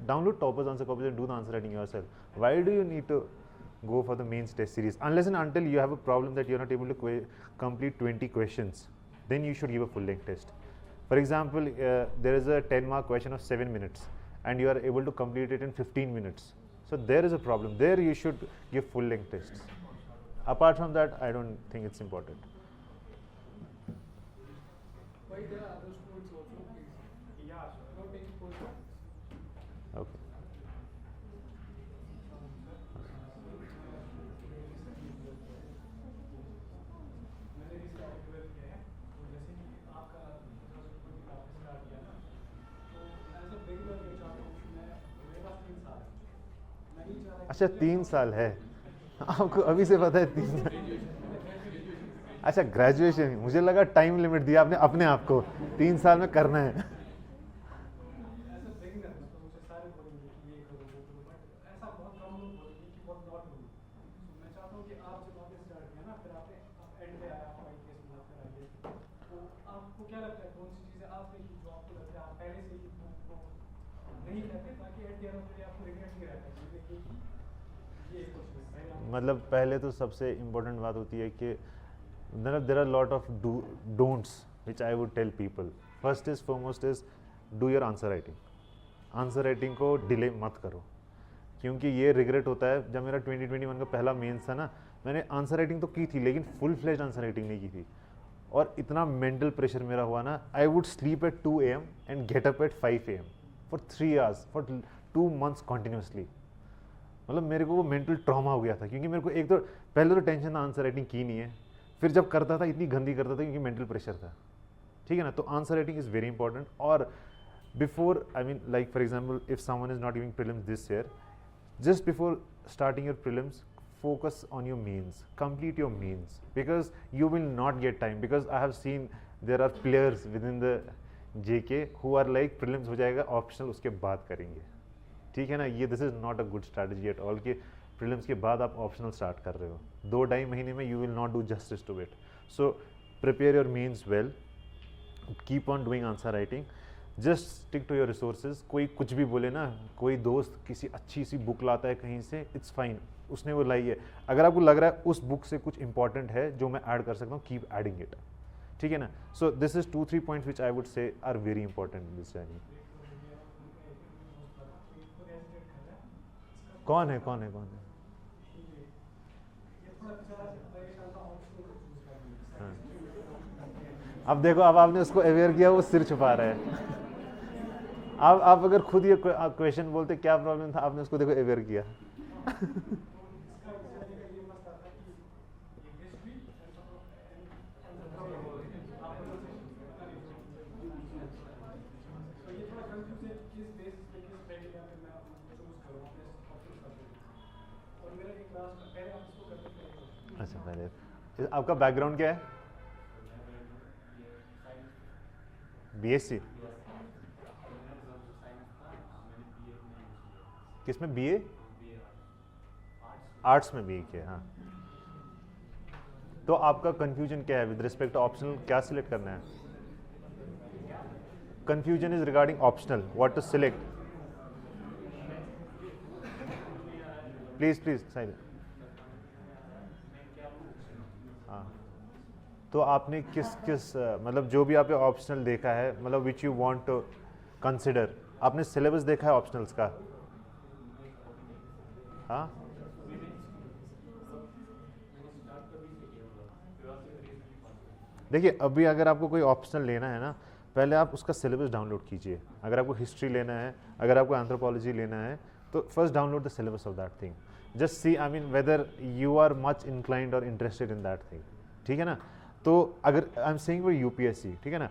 download Topper's answer copies and do the answer writing yourself. Why do you need to go for the mains test series? Unless and until you have a problem that you're not able to complete 20 questions, then you should give a full length test. For example, there is a 10-mark question of 7 minutes and you are able to complete it in 15 minutes. So there is a problem. There you should give full length tests. Apart from that, I don't think it's important. Why there are other students also, please? Yeah, sir. Not taking questions. Okay. मैंने भी start 12 किया है तो जैसे कि आपका 2020 का आपने स्टार्ट किया ना तो एज अ बिगिनर मैं चाहता हूँ कि मैं मेरे पास 3 साल है मैं नहीं चाह रहा अच्छा 3 साल है आपको अभी से पता है 3 साल. अच्छा ग्रेजुएशन, मुझे लगा टाइम लिमिट दिया आपने अपने आप को 3 साल में करना है. एज अ बिगिनर तो मुझे सारे बोलेंगे कि ये करो वो करो बट ऐसा बहुत कम लोग बोलेंगे कि व्हाट नॉट डू. तो मैं चाहता हूँ कि आप जब आपने स्टार्ट किया ना फिर आप एंड पे आया आपका केस मिला फिर नहीं कहते ताकि at the end of the day आपको रिग्रेट नहीं रहता चीज़ें कि ये क्वेश्चन मतलब पहले तो सबसे इम्पोर्टेंट बात होती है कि there are lot of don'ts which I would tell people. First is foremost is do your answer writing. Answer writing को डिले मत करो, क्योंकि ये रिग्रेट होता है. जब मेरा 2021 का पहला मेंस था ना, मैंने आंसर राइटिंग तो की थी लेकिन फुल फ्लेज आंसर राइटिंग नहीं की थी, और इतना मेंटल प्रेशर मेरा हुआ ना, I would sleep at 2 AM and get up at 5 AM for 3 hours for 2 months continuously. मतलब मेरे को वो मेंटल ट्रॉमा हो गया था, क्योंकि मेरे को एक तो पहले तो टेंशन था आंसर राइटिंग की नहीं है, फिर जब करता था इतनी गंदी करता था क्योंकि मेंटल प्रेशर था. ठीक है ना. तो answer writing is very important. और before, I mean like for example, if someone is not giving prelims this year, just before starting your prelims, focus on your means, complete your means, because you will not get time. Because I have seen there are players within the JK who are like prelims हो जाएगा optional उसके बाद करेंगे. ठीक है ना. ये this is not a good strategy at all कि prelims के बाद आप optional start कर रहे हो. 2-2.5 महीने में you will not do justice to it. So prepare your means well, keep on doing answer writing. Just stick to your resources. कोई कुछ भी बोले ना, कोई दोस्त किसी अच्छी सी बुक लाता है कहीं से, इट्स फाइन, उसने वो लाई है. अगर आपको लग रहा है उस बुक से कुछ इंपॉर्टेंट है जो मैं ऐड कर सकता हूँ, कीप एडिंग इट. ठीक है ना. So this is 2-3 points which I would say are very important in this journey. कौन है? हाँ. अब देखो, अब आपने उसको अवेयर किया, वो सिर छुपा रहा है. आप अगर खुद ये क्वेश्चन बोलते क्या प्रॉब्लम था, आपने उसको देखो अवेयर किया. अच्छा, पहले आपका बैकग्राउंड क्या है? BSc किसमें? BA आर्ट्स में BA किया. हाँ. तो आपका कंफ्यूजन क्या है विद रिस्पेक्ट टू ऑप्शनल? क्या सिलेक्ट करना है? Confusion is regarding optional, what to select. Please side. हाँ. तो आपने किस मतलब जो भी आपने ऑप्शनल देखा है, मतलब which you want to consider, आपने सिलेबस देखा है ऑप्शनल्स का? हाँ. देखिए, अभी अगर आपको कोई ऑप्शनल लेना है ना, पहले आप उसका सिलेबस डाउनलोड कीजिए. अगर आपको हिस्ट्री लेना है, अगर आपको एंथ्रोपोलॉजी लेना है, तो first download the syllabus of that thing. Just see, I mean whether you are much inclined और इंटरेस्टेड इन दैट थिंग. ठीक है ना. तो अगर I am saying for UPSC, ठीक है ना,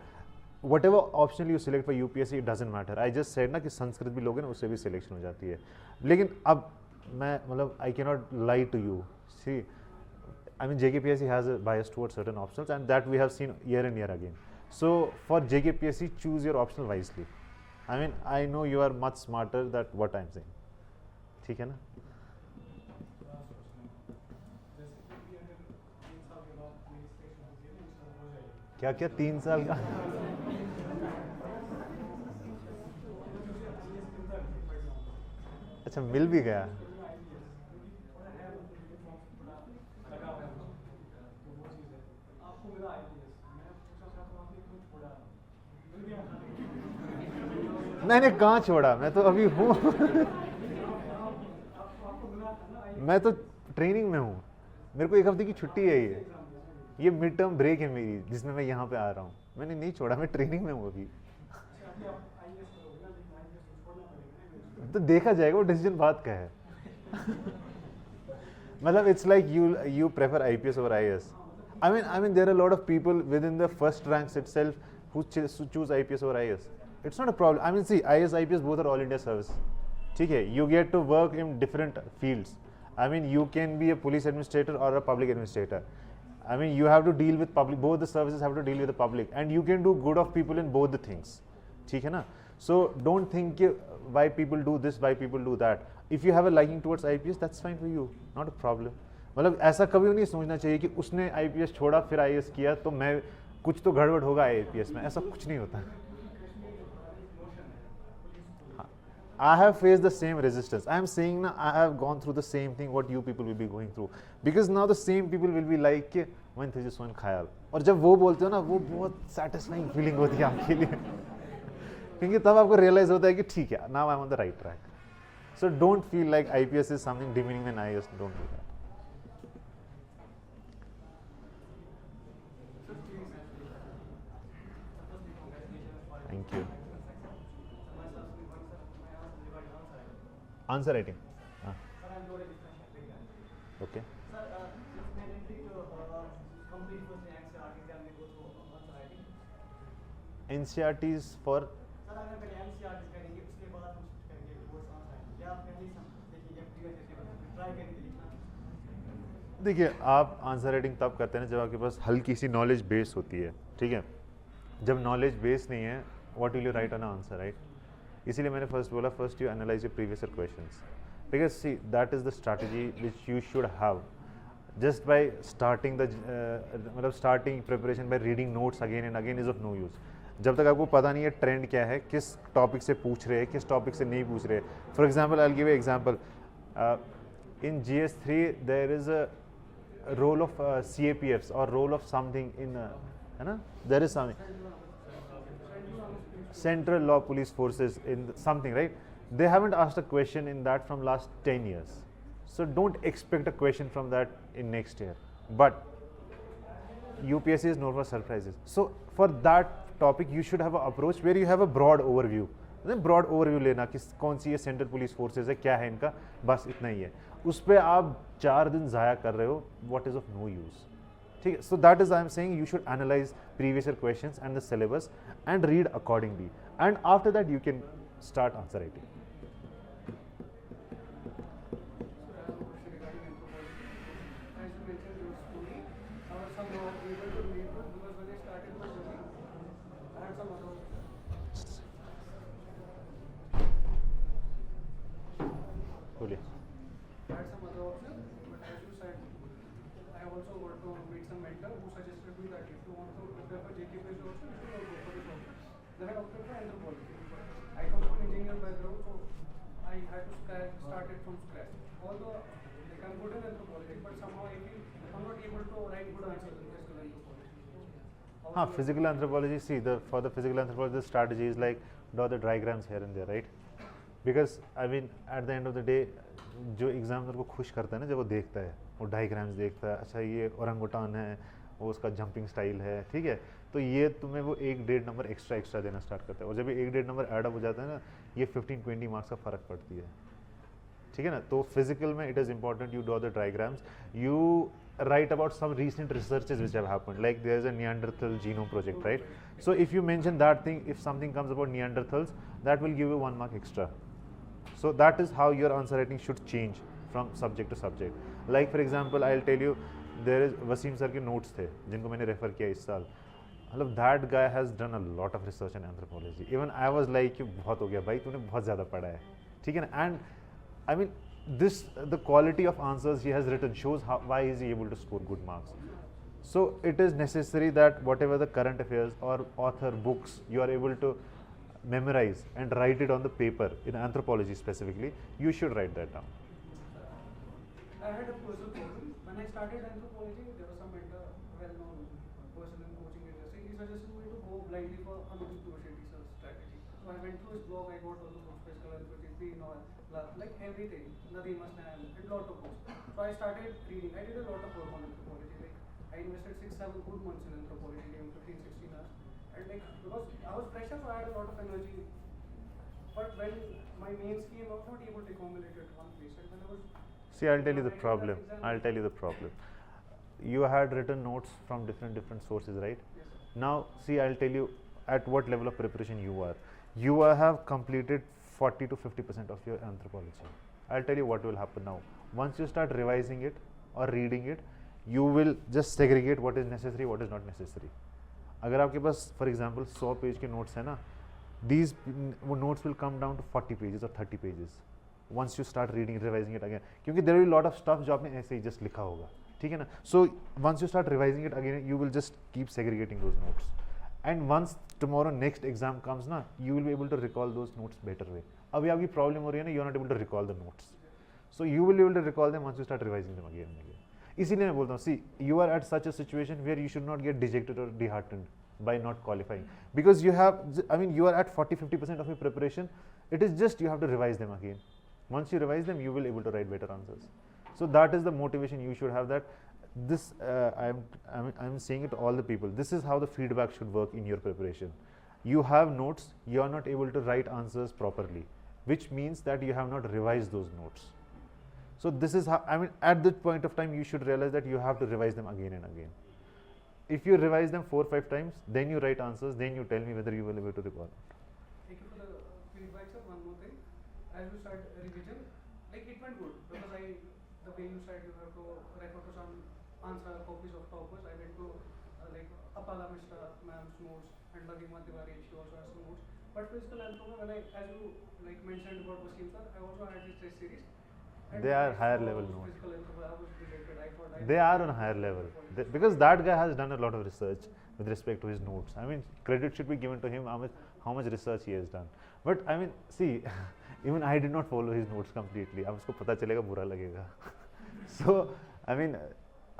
whatever optional you select for UPSC, it doesn't matter. I just said ना कि संस्कृत भी लोगे ना, उससे भी सिलेक्शन हो जाती है. लेकिन अब मैं मतलब I can not lie to you. See, I mean JKPSC has a bias towards certain optionals, and that we have seen year and year again. So for JKPSC, choose your optional wisely. I mean, I know you are much smarter than what I am saying. ठीक है ना. क्या 3 साल का? अच्छा, मिल भी गया. मैंने कहाँ छोड़ा, मैं तो अभी हूँ. मैं तो ट्रेनिंग में हूँ. मेरे को 1 हफ्ते की छुट्टी है. ये मिड टर्म ब्रेक है मेरी, जिसमें मैं यहाँ पे आ रहा हूँ. मैंने नहीं छोड़ा, मैं ट्रेनिंग में हूँ अभी. तो देखा जाएगा, वो डिसीजन बात का है. मतलब it's like you prefer IPS over IAS. I mean there are a lot of people within the first ranks itself who choose IPS over IAS. It's not a problem. I mean, see, IAS, IPS both are all India service. ठीक है. You get to work in different fields. I mean, you can be a police administrator or a public administrator. I mean, you have to deal with public. Both the services have to deal with the public, and you can do good of people in both the things. ठीक है ना. So don't think why people do this, why people do that. If you have a liking towards IPS, that's fine for you. Not a problem. मतलब ऐसा कभी नहीं सोचना चाहिए कि उसने IPS छोड़ा फिर IAS किया तो मैं कुछ तो गड़बड़ होगा IPS में. ऐसा कुछ नहीं होता. I have faced the same resistance. I am saying now I have gone through the same thing what you people will be going through, because now the same people will be like कि when Tejas one ख्याल, और जब वो बोलते हो ना वो बहुत satisfying feeling होती है आपके लिए क्योंकि तब आपको realize होता है कि ठीक है now I'm on the right track. So don't feel like IPS is something demeaning than IAS. Don't do that. Thank you. Answer writing. Okay. NCRTs for देखिए आप आंसर राइटिंग तब करते हैं ना जब आपके पास हल्की सी नॉलेज बेस होती है, ठीक है. जब नॉलेज बेस नहीं है what will you right on answer, right. इसीलिए मैंने फर्स्ट बोला first you analyse your previous year questions, because C that is the strategy which you should have just by starting the मतलब starting preparation by reading notes again and again is of no use. जब तक आपको पता नहीं है trend क्या है, किस टॉपिक से पूछ रहे हैं, किस टॉपिक से नहीं पूछ रहे. For example I will give example, in GS3 there is a role of CAPFs और रोल ऑफ समथिंग इन, है ना, there is something Central Law Police Forces in something, right? They haven't asked a question in that from last 10 years. So don't expect a question from that in next year. But UPSC is known for surprises. So for that topic, you should have an approach where you have a broad overview. Broad overview लेना कि कौन सी ये central police forces है, क्या है इनका, बस इतना ही है. उस पर आप 4 दिन ज़ाया कर रहे हो, what is of no use. ठीक है. So that is I am saying you should analyse previous year questions and the syllabus and read accordingly, and after that you can start answer writing. बोलिए. I had some other options, but as you said, I also want to meet some mentor who suggested me that if you want to prepare for JKPSC also, you should go for this option. Then I opted for anthropology. I come from engineer background, so I had to start it from scratch. Although like I'm good in anthropology, but somehow I feel I'm not able to write good answers in physical anthropology. हाँ, physical anthropology, see for the physical anthropology the strategy is like draw the diagrams here and there, right? Because I mean at the end of the day जो examiner को खुश करता है ना, जब वो देखता है, वो डायग्राम्स देखता है, अच्छा ये औरंगुटान है, वो उसका जंपिंग स्टाइल है, ठीक है, तो ये तुम्हें वो 1-1.5 नंबर एक्स्ट्रा देना स्टार्ट करता है. और जब ये 1-1.5 नंबर ऐड अप हो जाता है ना, ये 15-20 मार्क्स का फ़र्क पड़ती है. ठीक है ना. तो फिजिकल में it is important you draw the diagrams, you write about some recent researches which have happened, like there is a Neanderthal genome project, right? So if you mention that thing, if something comes about Neanderthals, that will give you 1 mark extra. So that is how your answer writing should change from subject to subject. Like for example, I'll tell you, there is Wasim sir के notes थे जिनको मैंने refer किया इस साल. मतलब that guy has done a lot of research in anthropology. Even I was like बहुत हो गया भाई, तूने बहुत ज़्यादा पढ़ा है, ठीक है ना. And I mean the quality of answers he has written shows why is he able to score good marks. So it is necessary that whatever the current affairs or author books you are able to memorize and write it on the paper, in anthropology specifically, you should write that down. I had a personal problem. When I started anthropology, there was some mentor, well-known person in coaching industry. He suggested me to go blindly for Anuj Doshetti's strategy. So I went through his blog, I got all the books, physical anthropology, like everything, Nadeem Asnan, and lot of books. So I started reading. I did a lot of work on anthropology. Like I invested 6-7 good months in anthropology, even 15-16 hours. And like because I was pressure, so I had a lot of energy. But when my mains came, I was not able to accumulate it at one place. And when I was See, I'll tell you the problem. I'll tell you the problem. You had written notes from different sources, right? Yes. Now, see, I'll tell you at what level of preparation you are. You have completed 40 to 50% of your anthropology. I'll tell you what will happen now. Once you start revising it or reading it, you will just segregate what is necessary, what is not necessary. अगर आपके पास for example 100 page के notes है ना, these notes will come down to 40 pages or 30 pages. Once you start reading, revising it again, क्योंकि there will be a lot of stuff जो आपने ऐसे ही just लिखा होगा, ठीक है ना. So once you start revising it again, you will just keep segregating those notes. And once tomorrow next exam comes na, you will be able to recall those notes better way. अभी आपकी problem हो रही है ना, you are not able to recall the notes, so you will able to recall them once you start revising them again and again. इसीलिए मैं बोलता हूँ, see you are at such a situation where you should not get dejected और disheartened by not qualifying, because you have, I mean, you are at 40-50% of your preparation. It is just you have to revise them again. Once you revise them, you will able to write better answers. So that is the motivation you should have, that this I'm saying it to all the people, this is how the feedback should work in your preparation. You have notes, you are not able to write answers properly, which means that you have not revised those notes. So this is how, I mean, at that point of time you should realize that you have to revise them again and again. If you revise them 4-5 times, then you write answers, then you tell me whether you will be able to recall. Thank you for the feedback, sir. One more thing. As you start revision, like it went good because the way you said you have to refer to some answer copies of toppers. I went to like Apala Mishra ma'am's notes and Ladima Tiwari, she also has some notes. But physical anthropology, when as you like mentioned about Wasim sir, I also had this test series. And They are I higher saw level physical notes. anthropology, I was rejected. I thought I They are on a higher level, because that guy has done a lot of research with respect to his notes. I mean, credit should be given to him how much research he has done. But I mean, see, even I did not follow his notes completely. अब उसको पता चलेगा बुरा लगेगा. So I mean,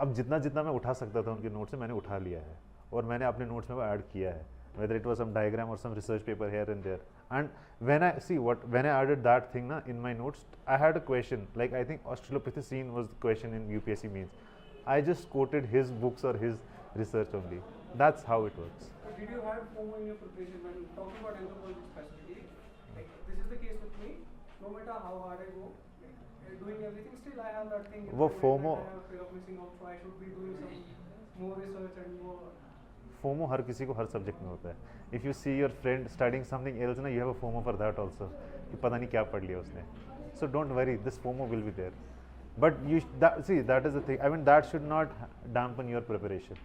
अब जितना जितना मैं उठा सकता था उनके नोट से मैंने उठा लिया है, और मैंने अपने नोट्स में वो ऐड किया है, whether it was some diagram or some research paper here and there. And when I added that thing na, in my notes, I had a question, like I think Australopithecine was the question in UPSC means. I just quoted his books or his research only. That's how it works. But did you have FOMO in your preparation when talking about anthropology specifically? Like this is the case with me. No matter how hard I go, like, doing everything, still I have that thing. In वो my mind FOMO that I have fear of missing out, so I should be doing some more research and more. FOMO हर किसी को हर subject में होता है. If you see your friend studying something else ना, you have a FOMO for that also, कि पता नहीं क्या पढ़ लिया उसने. So don't worry, this FOMO will be there, but you see that is the thing. I mean that should not dampen your preparation.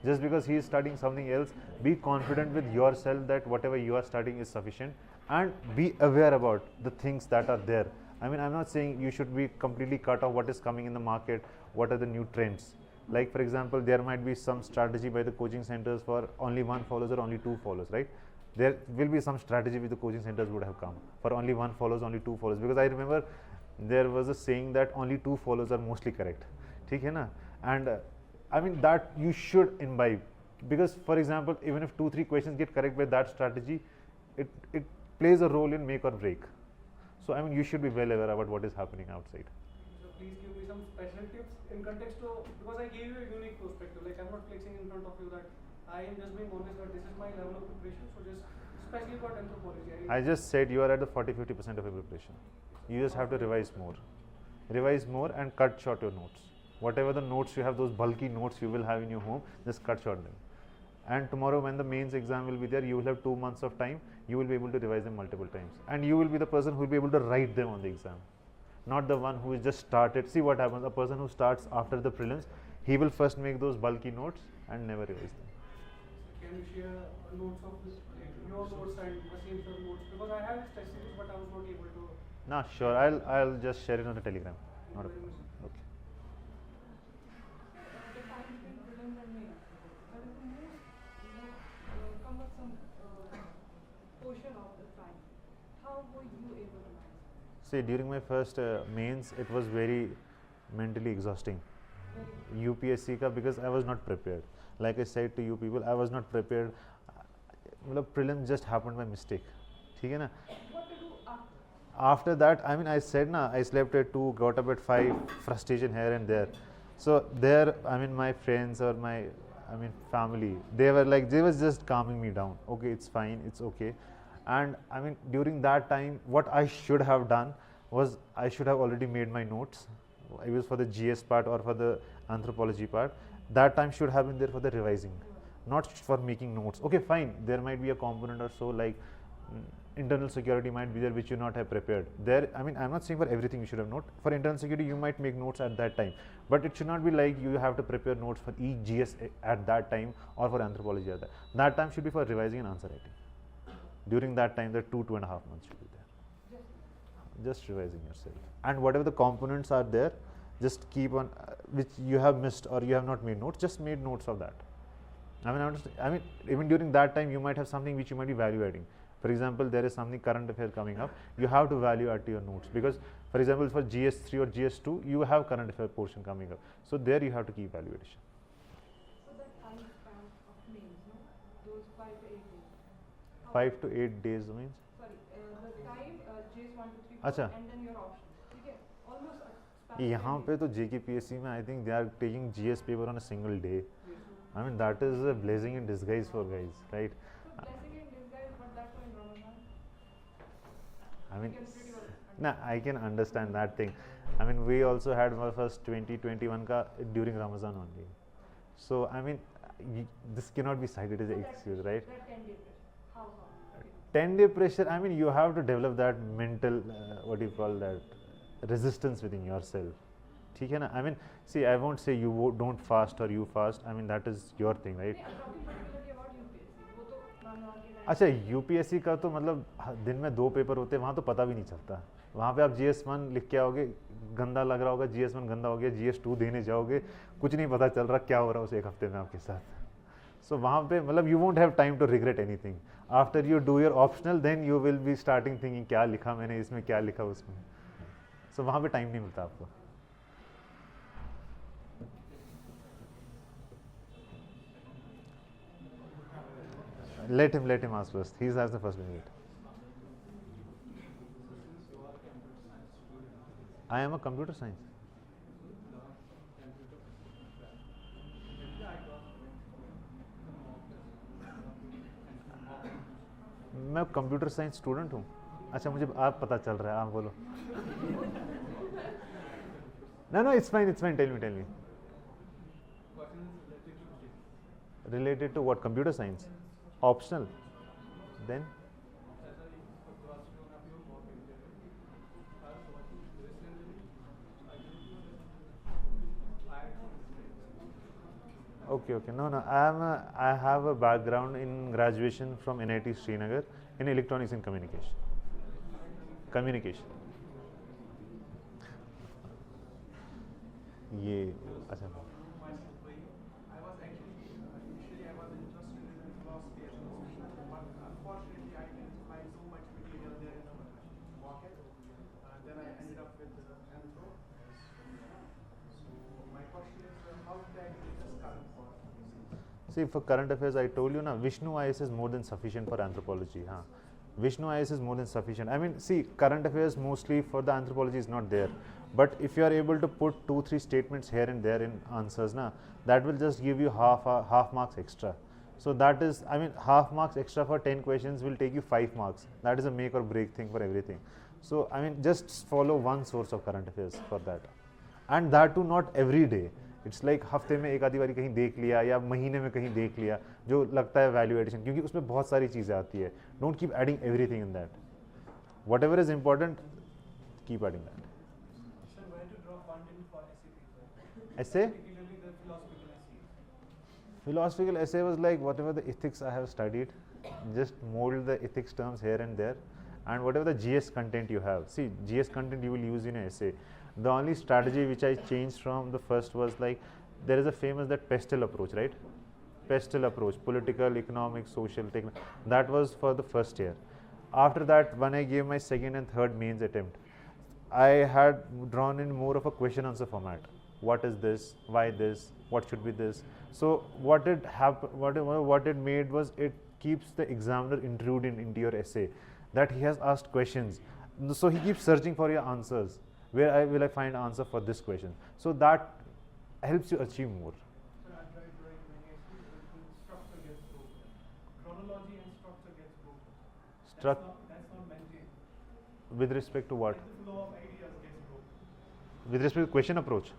Just because he is studying something else, be confident with yourself that whatever you are studying is sufficient, and be aware about the things that are there. I mean, I'm not saying you should be completely cut off what is coming in the market, what are the new trends. Like for example, there might be some strategy by the coaching centers for only one follows or only two follows, right? There will be some strategy which the coaching centers would have come for only one follows, only two follows, because I remember there was a saying that only two follows are mostly correct. ठीक है ना? And I mean that you should imbibe, because for example, even if 2-3 questions get correct by that strategy, it plays a role in make or break. So I mean, you should be well aware about what is happening outside. So please give me some special tips in context to, because I gave you a unique perspective. Like I'm not flexing in front of you that I am just being honest that this is my level of preparation. So just especially about anthropology. I just said you are at the 40-50% of your preparation. You just have to revise more and cut short your notes. Whatever the notes you have, those bulky notes you will have in your home, just cut short them. And tomorrow when the mains exam will be there, you will have 2 months of time, you will be able to revise them multiple times. And you will be the person who will be able to write them on the exam. Not the one who is just started. See what happens, a person who starts after the prelims, he will first make those bulky notes and never revise them. Can you share notes of this, like your notes and Wasim sir notes? Because I have test series, but I was not able to. Nah, sure. I'll just share it on the Telegram. Not a Thank you very problem. much. Okay. The time between prelims and mains, that is the most cumbersome portion of the time. How were you able to manage? See, during my first mains, it was very mentally exhausting. UPSC ka, because I was not prepared. Like I said to you people, I was not prepared. Prelims just happened by mistake. ठीक है ना? What to do after? After that, I mean, I said na, I slept at 2, got up at 5, frustration here and there. So there, I mean, my friends or my, I mean, family, they was just calming me down. Okay, it's fine, it's okay. And I mean, during that time, what I should have done was I should have already made my notes. It was for the GS part or for the anthropology part. That time should have been there for the revising, not for making notes. Okay, fine, there might be a component or so like internal security might be there which you not have prepared. There, I mean, I'm not saying for everything you should have note. For internal security, you might make notes at that time, but it should not be like you have to prepare notes for each GS at that time or for anthropology at that. That time should be for revising and answer writing. During that time, the 2.5 months should be there. Just revising yourself, and whatever the components are there, just keep on which you have missed or you have not made notes. Just made notes of that. I mean, even during that time, you might have something which you might be value adding. For example, there is something current affair coming up, you have to value add to your notes, because for example for GS3 or GS2 you have current affair portion coming up, so there you have to keep value addition. So that time span of names, no? Those 5 to 8 days. How- 5 to 8 days means Sorry, the time JS 1 to 3 अच्छा। 4 and then your options. ठीक है? Almost a span of यहाँ 10 पे days. तो JKPSC में I think they are taking GS paper on a single day. I mean that is a blessing in disguise for guys, right? So blessing in disguise, but that's why in Ramadan. I mean, You can pretty well nah, I can understand that thing. I mean, we also had our first 2021 ka during Ramazan only. So I mean, this cannot be cited as So an that- excuse, right? That 10-day pressure. How? 10-day pressure. I mean, you have to develop that mental, what do you call that, resistance within yourself. ठीक है ना? I mean, see, I won't say you don't fast or you fast. I mean, that is your thing, right? नहीं, I'm talking particularly about UPSC. वो तो Ramadan के time अच्छा, UPSC का तो मतलब दिन में 2 पेपर होते हैं, वहाँ तो पता भी नहीं चलता. वहाँ पे आप GS1 लिख के आओगे, गंदा लग रहा होगा, GS1 गंदा हो गया, GS2 देने जाओगे, कुछ नहीं पता चल रहा क्या हो रहा है उस एक हफ्ते में आपके साथ. सो वहाँ पे मतलब you won't have time to regret anything. After you do your optional then you will be starting thinking क्या लिखा मैंने इसमें, क्या लिखा उसमें. सो वहाँ पे टाइम नहीं मिलता आपको. Let him ask first. He has the first minute. I am a computer science. मैं कंप्यूटर साइंस स्टूडेंट हूँ. अच्छा, मुझे आप पता चल रहा है, आप बोलो. No, it's fine. Tell me. Related to what? Computer science. Optional. Then okay. No. I have a background in graduation from NIT Srinagar in electronics and communication. ये अच्छा. I was actually initially I was interested in philosophy and social, but unfortunately I didn't find so much material there in the market. Then I ended up with Anthro. So my question is, how did I do this current course? See, for current affairs, I told you now, Vishnu IS is more than sufficient for anthropology. Huh? Vishnu IS is more than sufficient. I mean, see, current affairs mostly for the anthropology is not there. But if you are able to put 2-3 statements here and there in answers, na, that will just give you half marks extra. So that is, I mean, half marks extra for 10 questions will take you 5 marks. That is a make or break thing for everything. So I mean, just follow one source of current affairs for that, and that too not every day. It's like हफ्ते में एक आधी बारी कहीं देख लिया या महीने में कहीं देख लिया जो लगता है वैल्यू एडिशन, क्योंकि उसमें बहुत सारी चीज़ें आती है. Don't keep adding everything in that. What ever is important keep adding that. Sir, where to draw content for essay paper? Essay? Particularly the philosophical essay. Philosophical essay was like whatever the ethics I have studied, just mold the ethics terms here and there, and whatever the GS content you have. See, GS content you will use in an essay. The only strategy which I changed from the first was like, there is a famous that pestle approach, right? Pestle approach, political, economic, social, technical. That was for the first year. After that, when I gave my second and third mains attempt, I had drawn in more of a question answer format. What is this? Why this? What should be this? So what it made was it keeps the examiner intruding into your essay, that he has asked questions. So he keeps searching for your answers. Where will I find answer for this question? So that helps you achieve more. Sir, I tried to write many essays, but the structure gets broken. Chronology and structure gets broken. That's not maintained. With respect to what? Like the flow of ideas gets broken. With respect to question approach?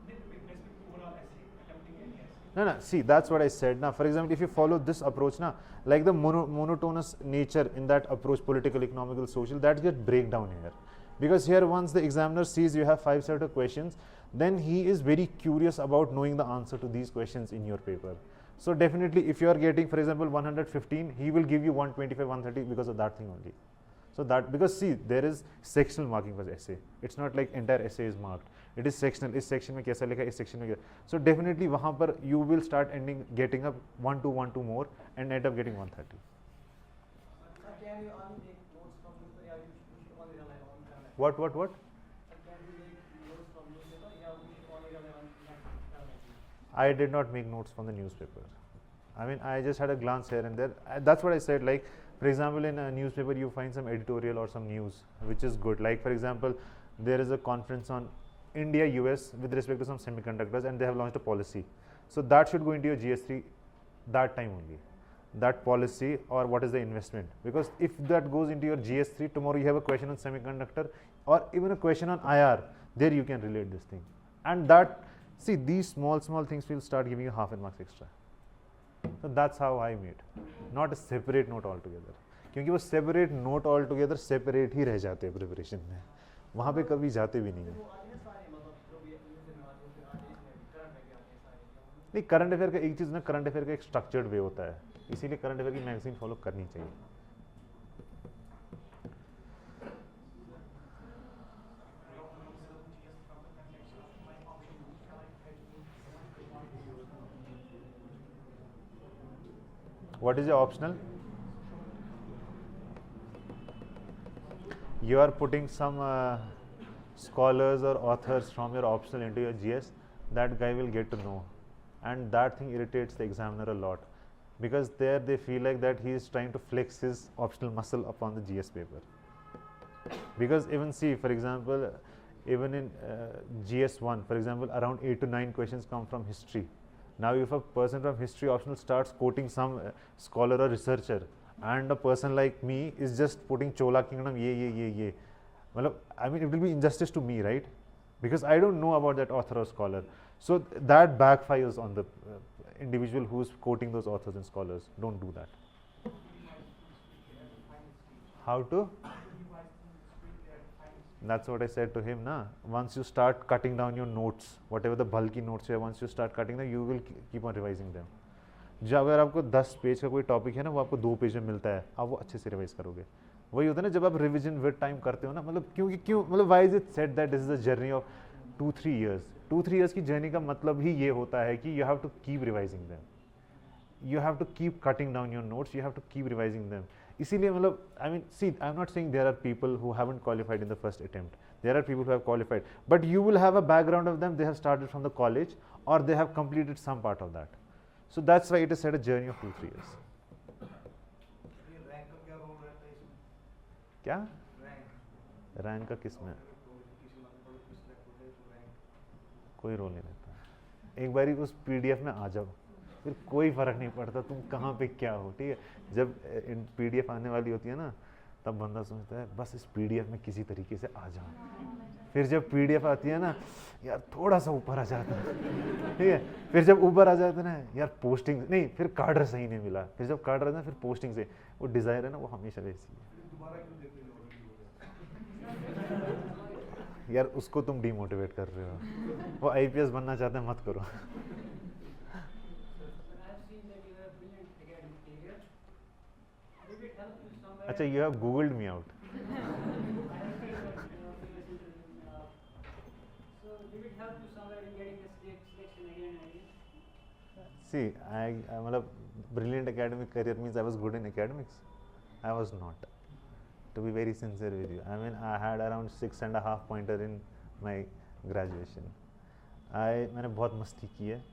With respect to overall essay, attempting any essay. No, see, that's what I said. Now, for example, if you follow this approach, now, like the monotonous nature in that approach, political, economical, social, that gets break down here. Because here, once the examiner sees you have 5 set of questions, then he is very curious about knowing the answer to these questions in your paper. So definitely, if you are getting, for example, 115, he will give you 125, 130 because of that thing only. So that, because see, there is sectional marking for essay. It's not like entire essay is marked. It is sectional. इस section में कैसा लिखा, इस section में कैसा. So definitely वहाँ पर you will start getting up 1 to more and end up getting 130. can you only make notes from newspaper? Yeah, you should only rely on internet. What? Can we make notes from newspaper? Yeah, we should only rely on internet. I did not make notes from the newspaper. I mean, I just had a glance here and there. That's what I said. Like, for example, in a newspaper, you find some editorial or some news, which is good. Like, for example, there is a conference on India US with respect to some semiconductors, and they have launched a policy. So that should go into your GS3 that time only. That policy or what is the investment. Because if that goes into your GS3, tomorrow you have a question on semiconductor or even a question on IR, there you can relate this thing. And that, see, these small things will start giving you half a marks extra. So that's how I made, not a separate note altogether. क्योंकि वो separate note altogether separate ही रह जाते हैं preparation में, वहाँ पे कभी जाते भी नहीं हैं। नहीं, करंट अफेयर का एक चीज़ ना, करंट अफेयर का एक स्ट्रक्चर्ड वे होता है, इसीलिए करंट अफेयर की मैगजीन फॉलो करनी चाहिए। What is your optional? You are putting some scholars or authors from your optional into your GS. That guy will get to know, and that thing irritates the examiner a lot, because there they feel like that he is trying to flex his optional muscle upon the GS paper. Because even see, for example, even in GS1, for example, around 8 to 9 questions come from history. Now, if a person from history optional starts quoting some scholar or researcher, and a person like me is just putting Chola Kingdom, ye. Well, I mean, it will be injustice to me, right? Because I don't know about that author or scholar. So that backfires on the individual who is quoting those authors and scholars. Don't do that. How to? That's what I said to him, na. Once you start cutting down your notes, whatever the bulky notes है, once you start cutting them, you will keep on revising them. जब अगर आपको 10 page का कोई topic है ना, वो आपको 2 पेज में मिलता है, आप वो अच्छे से रिवाइज करोगे। वही होता है ना जब आप रिविजन विद टाइम करते हो ना, मतलब क्यों मतलब why is it said that this is a journey of 2-3 years। 2-3 years की जर्नी का मतलब ही ये होता है कि you have to keep revising them, you have to keep cutting down your notes, you have to keep revising them. इसीलिए मतलब I mean, see, I'm not saying there are people who haven't qualified in the first attempt. There are people who have qualified, but you will have a background of them. They have started from the college or they have completed some part of that. So that's why it is said a journey of 2-3 years. क्या? Rank का किस में? कोई role नहीं रहता। एक बारी उस PDF में आ जाओ, फिर कोई फ़र्क नहीं पड़ता तुम कहाँ पे क्या हो, ठीक है। जब PDF आने वाली होती है ना, तब बंदा सोचता है बस इस PDF में किसी तरीके से आ जाओ। फिर जब PDF आती है ना, यार थोड़ा सा ऊपर आ जाता है, ठीक है। फिर जब ऊपर आ जाता है ना, यार पोस्टिंग नहीं, फिर कार्डर सही नहीं मिला, फिर जब कार्डर आता है फिर पोस्टिंग से, वो डिज़ायर है ना, वो हमेशा वैसी है। यार उसको तुम डिमोटिवेट कर रहे हो, वो IPS बनना चाहते हैं, मत करो। अच्छा, you have googled me out. So did it help you somewhere in getting the selection again and again? See, I मतलब brilliant academic career means I was good in academics. I was not. To be very sincere with you, I mean I had around 6.5 pointer in my graduation. मैंने बहुत मस्ती की है,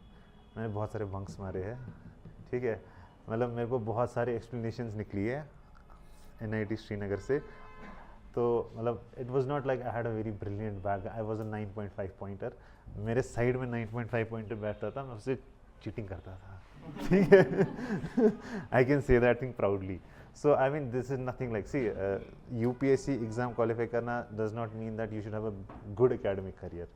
मैंने बहुत सारे bunks मारे हैं, ठीक है। मतलब मेरे को बहुत सारे एक्सप्लेनेशंस निकली है NIT श्रीनगर से, तो मतलब it was not like I had a very brilliant bag. I was a 9.5 pointer, मेरे साइड में 9.5 पॉइंटर बैठता था, मैं उससे चीटिंग करता था, ठीक है। I can say that thing proudly. So I mean this is nothing like, see UPSC exam qualify करना does not mean that you should have a good academic career.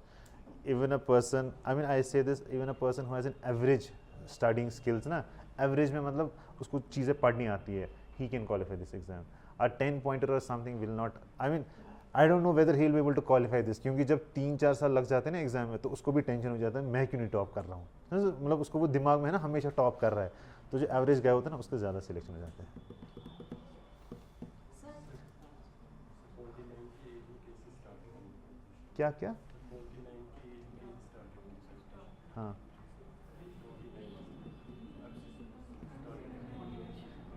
even a person, I mean I say this, even a person who has an average studying skills ना, average में मतलब उसको चीज़ें पढ़नी आती है, he can qualify this exam. A 10 pointer or something will not, I mean I don't know whether he will be able to qualify this, क्योंकि जब 3-4 साल लग जाते हैं ना एग्जाम में, तो उसको भी टेंशन हो जाता है मैं क्यों नहीं टॉप कर रहा हूँ, मतलब उसको वो दिमाग में है ना हमेशा टॉप कर रहा है, तो जो एवरेज गए होता है ना उसके ज़्यादा सिलेक्शन हो जाते हैं। क्या क्या? हाँ,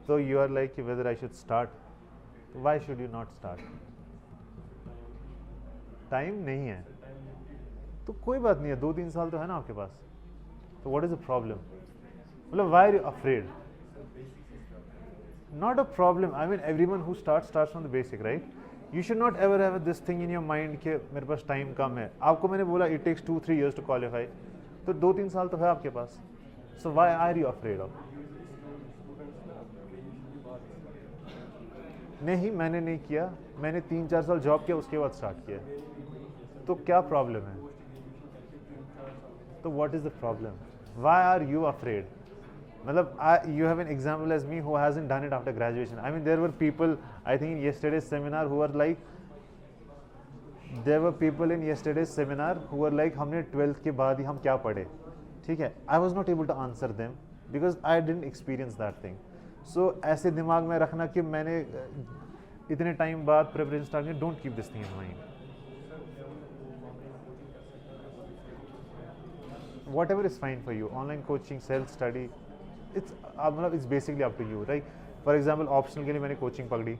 so you are like whether I should start, why should you not start? Time नहीं है तो कोई बात नहीं है, 2-3 साल तो है ना आपके पास, तो व्हाट इज द प्रॉब्लम? मतलब why are you afraid? Not a problem. I mean, everyone who starts from the basic, right? You should not ever have this thing in your mind कि मेरे पास टाइम कम है. आपको मैंने बोला it takes 2-3 years to qualify. तो 2-3 साल तो है आपके पास. So why are you afraid of? नहीं, मैंने नहीं किया. मैंने 3-4 साल जॉब किया, उसके बाद स्टार्ट किया. तो क्या प्रॉब्लम है? तो what is the problem? Why are you afraid? मतलब you have an example as me who hasn't done it after graduation. I mean, there were people, I think in yesterday's seminar who were like, हमने 12th के बाद ही हम क्या पढ़े, ठीक है? I was not able to answer them because I didn't experience that thing. So ऐसे दिमाग में रखना कि मैंने इतने टाइम बाद प्रिपरेशन स्टार्ट किया, don't keep this thing in mind. Whatever is fine for you, online coaching, self study, it's basically up to you, right? For example, optional के लिए मैंने कोचिंग पकड़ी,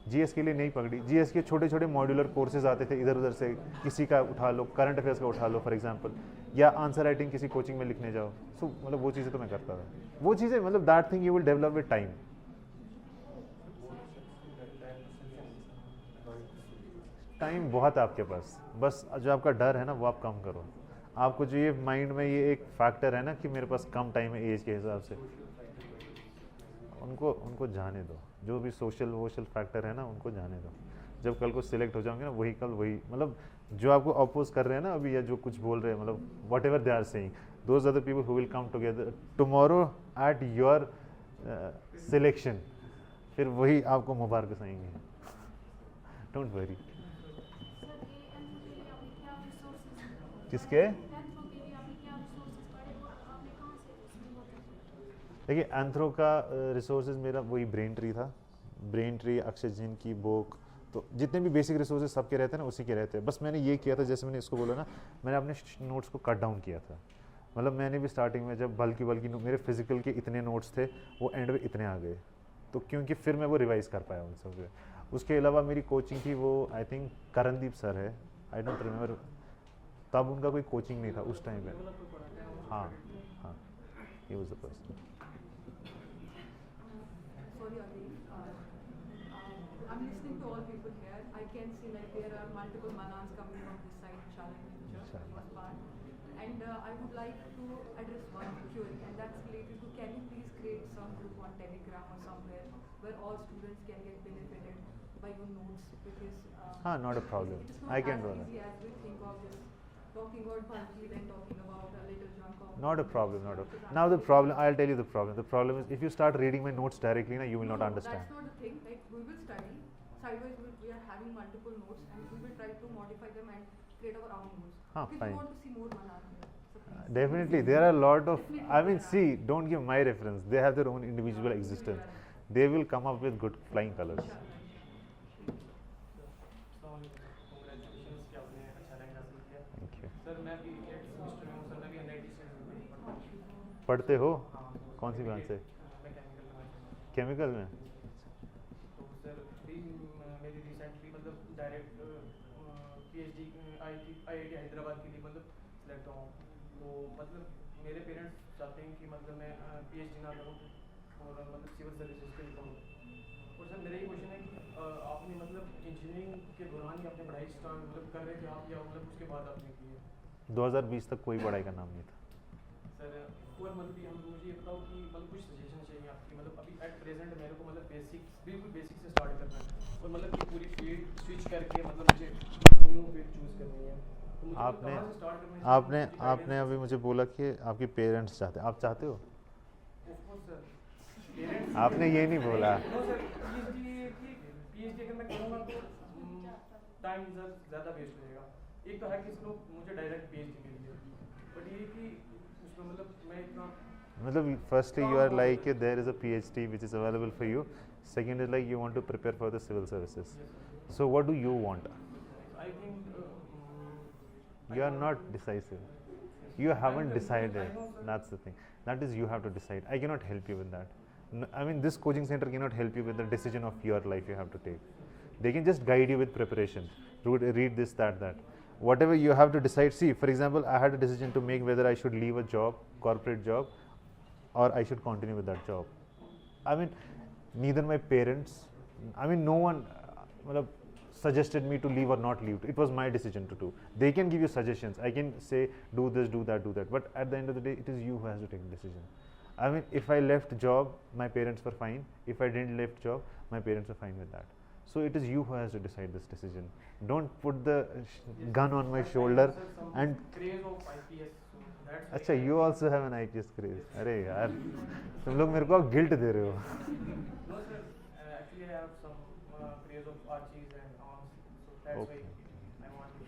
जीएस के लिए नहीं पकड़ी. जीएस के छोटे छोटे मॉड्यूलर कोर्सेज आते थे इधर उधर से, किसी का उठा लो, करंट अफेयर्स का उठा लो फॉर एग्जांपल, या आंसर राइटिंग किसी कोचिंग में लिखने जाओ. सो मतलब वो चीज़ें तो मैं करता था. वो चीज़ें मतलब that thing you will develop with time. Time बहुत है आपके पास, बस जो आपका डर है ना वो आप कम करो. आपको जो ये माइंड में ये एक फैक्टर है ना कि मेरे पास कम टाइम है एज के हिसाब से, उनको जाने दो. जो भी सोशल फैक्टर है ना उनको जाने दो. जब कल को सिलेक्ट हो जाओगे ना वही मतलब जो आपको अपोज कर रहे हैं ना अभी, या जो कुछ बोल रहे हैं, मतलब whatever they are saying, those are the people who will come together tomorrow at your selection. फिर वही आपको मुबारक कहेंगे. Don't worry. किसके? देखिए, एंथ्रो का रिसोर्सेज मेरा वही ब्रेन ट्री था. ब्रेन ट्री, अक्षय जैन की बुक, तो जितने भी बेसिक रिसोर्सेज सबके रहते हैं ना उसी के रहते हैं. बस मैंने ये किया था, जैसे मैंने इसको बोला ना, मैंने अपने नोट्स को कट डाउन किया था. मतलब मैंने भी स्टार्टिंग में जब बल्कि मेरे फिजिकल के इतने नोट्स थे, वो एंड में इतने आ गए, तो क्योंकि फिर मैं वो रिवाइज़ कर पाया उन सब पे. उसके अलावा मेरी कोचिंग थी वो आई थिंक करणदीप सर है, आई डोंट रिमेंबर. तब उनका कोई कोचिंग नहीं था उस टाइम पे. हाँ, he was the person. Sorry again. I'm listening to all people here. I can see like there are multiple Manans coming from this side, Shalan picture, was part. And I would like to address one query, and that's related to, can you please create some group on Telegram or somewhere where all students can get benefited by your notes, because not a problem. It's I not can do as that. easy as we think of this. Talking about bulky, then talking about a little chunk of. Not a problem. Now the problem, I'll tell you the problem. The problem is if you start reading my notes directly, you will not No, understand. that's not the thing. Like we will study. Sideways we are having multiple notes, and we will try to modify them and create our own notes. Because Fine. we want to see more Manan here. So please. Definitely, there are a lot of. I mean, see, don't give my reference. They have their own individual existence. They will come up with good flying colors. Thank you. Sir मैं भी 8th semester में हूँ sir. मैं भी NIT से पढ़ते हो कौन सी ब्रांच से? मैं केमिकल केमिकल में में. तो सर भी मेरी रिसेंटली मतलब डायरेक्ट पीएचडी आईआईटी हैदराबाद के लिए मतलब सिलेक्ट हुआ हूँ. तो मतलब मेरे पेरेंट्स चाहते हैं कि मतलब मैं पीएचडी ना करूँ और मतलब सिविल सर्विसेज के लिए करूँ. और सर मेरा ये क्वेश्चन है कि आपने मतलब इंजीनियरिंग के दौरान ही अपने पढ़ाई स्टार्ट मतलब कर रहे थे आप, या मतलब उसके बाद आपने की है? 2020 तक कोई पढ़ाई का नाम नहीं था. सर और मतलब मुझे ये बताओ कि मतलब कुछ सजेशन चाहिए आपकी. मतलब अभी एट प्रेजेंट मेरे को मतलब बिल्कुल बेसिक से स्टार्ट करना है, और मतलब कि पूरी फील्ड स्विच करके मतलब मुझे न्यू फील्ड चूज़ करनी है. तो मुझे आपने कहाँ से स्टार्ट करना है? आपने अभी मुझे बोला कि आपके पेरेंट्स चाहते हैं, आप चाहते हो? Of course sir. पेरेंट्स आपने ये नहीं बोला. नो सर, पीएचडी अगर मैं करूँगा तो टाइम ज़्यादा वेस्ट हो जाएगा. एक तो है कि इसको मुझे डायरेक्ट पीएचडी मिल गई, बट ये कि उसमें मतलब मैं इतना मतलब firstly you are like there is a PhD which is available for you. Second is like you want to prepare for the civil services. So what do you want? I think You are not decisive. You haven't decided. That's the thing. That is you have to decide. I cannot help you with that. I mean, this coaching center cannot help you with the decision of your life you have to take. They can just guide you with preparation. Read this, that. Whatever you have to decide. See, for example, I had a decision to make whether I should leave a job, corporate job, or I should continue with that job. I mean, neither my parents, I mean, no one suggested me to leave or not leave. It was my decision to do. They can give you suggestions. I can say, do this, do that, do that. But at the end of the day, it is you who has to take the decision. I mean, if I left job, my parents were fine. If I didn't left job, my parents were fine with that. So it is you who has to decide this decision. Don't put the gun on my shoulder and. Craze of IPS. So that's why अच्छा, you also have an IPS craze. अरे यार, तुम लोग मेरे को guilt दे रहे हो. No sir, actually I have some craze of arches and arms, so that's Okay. why I want to.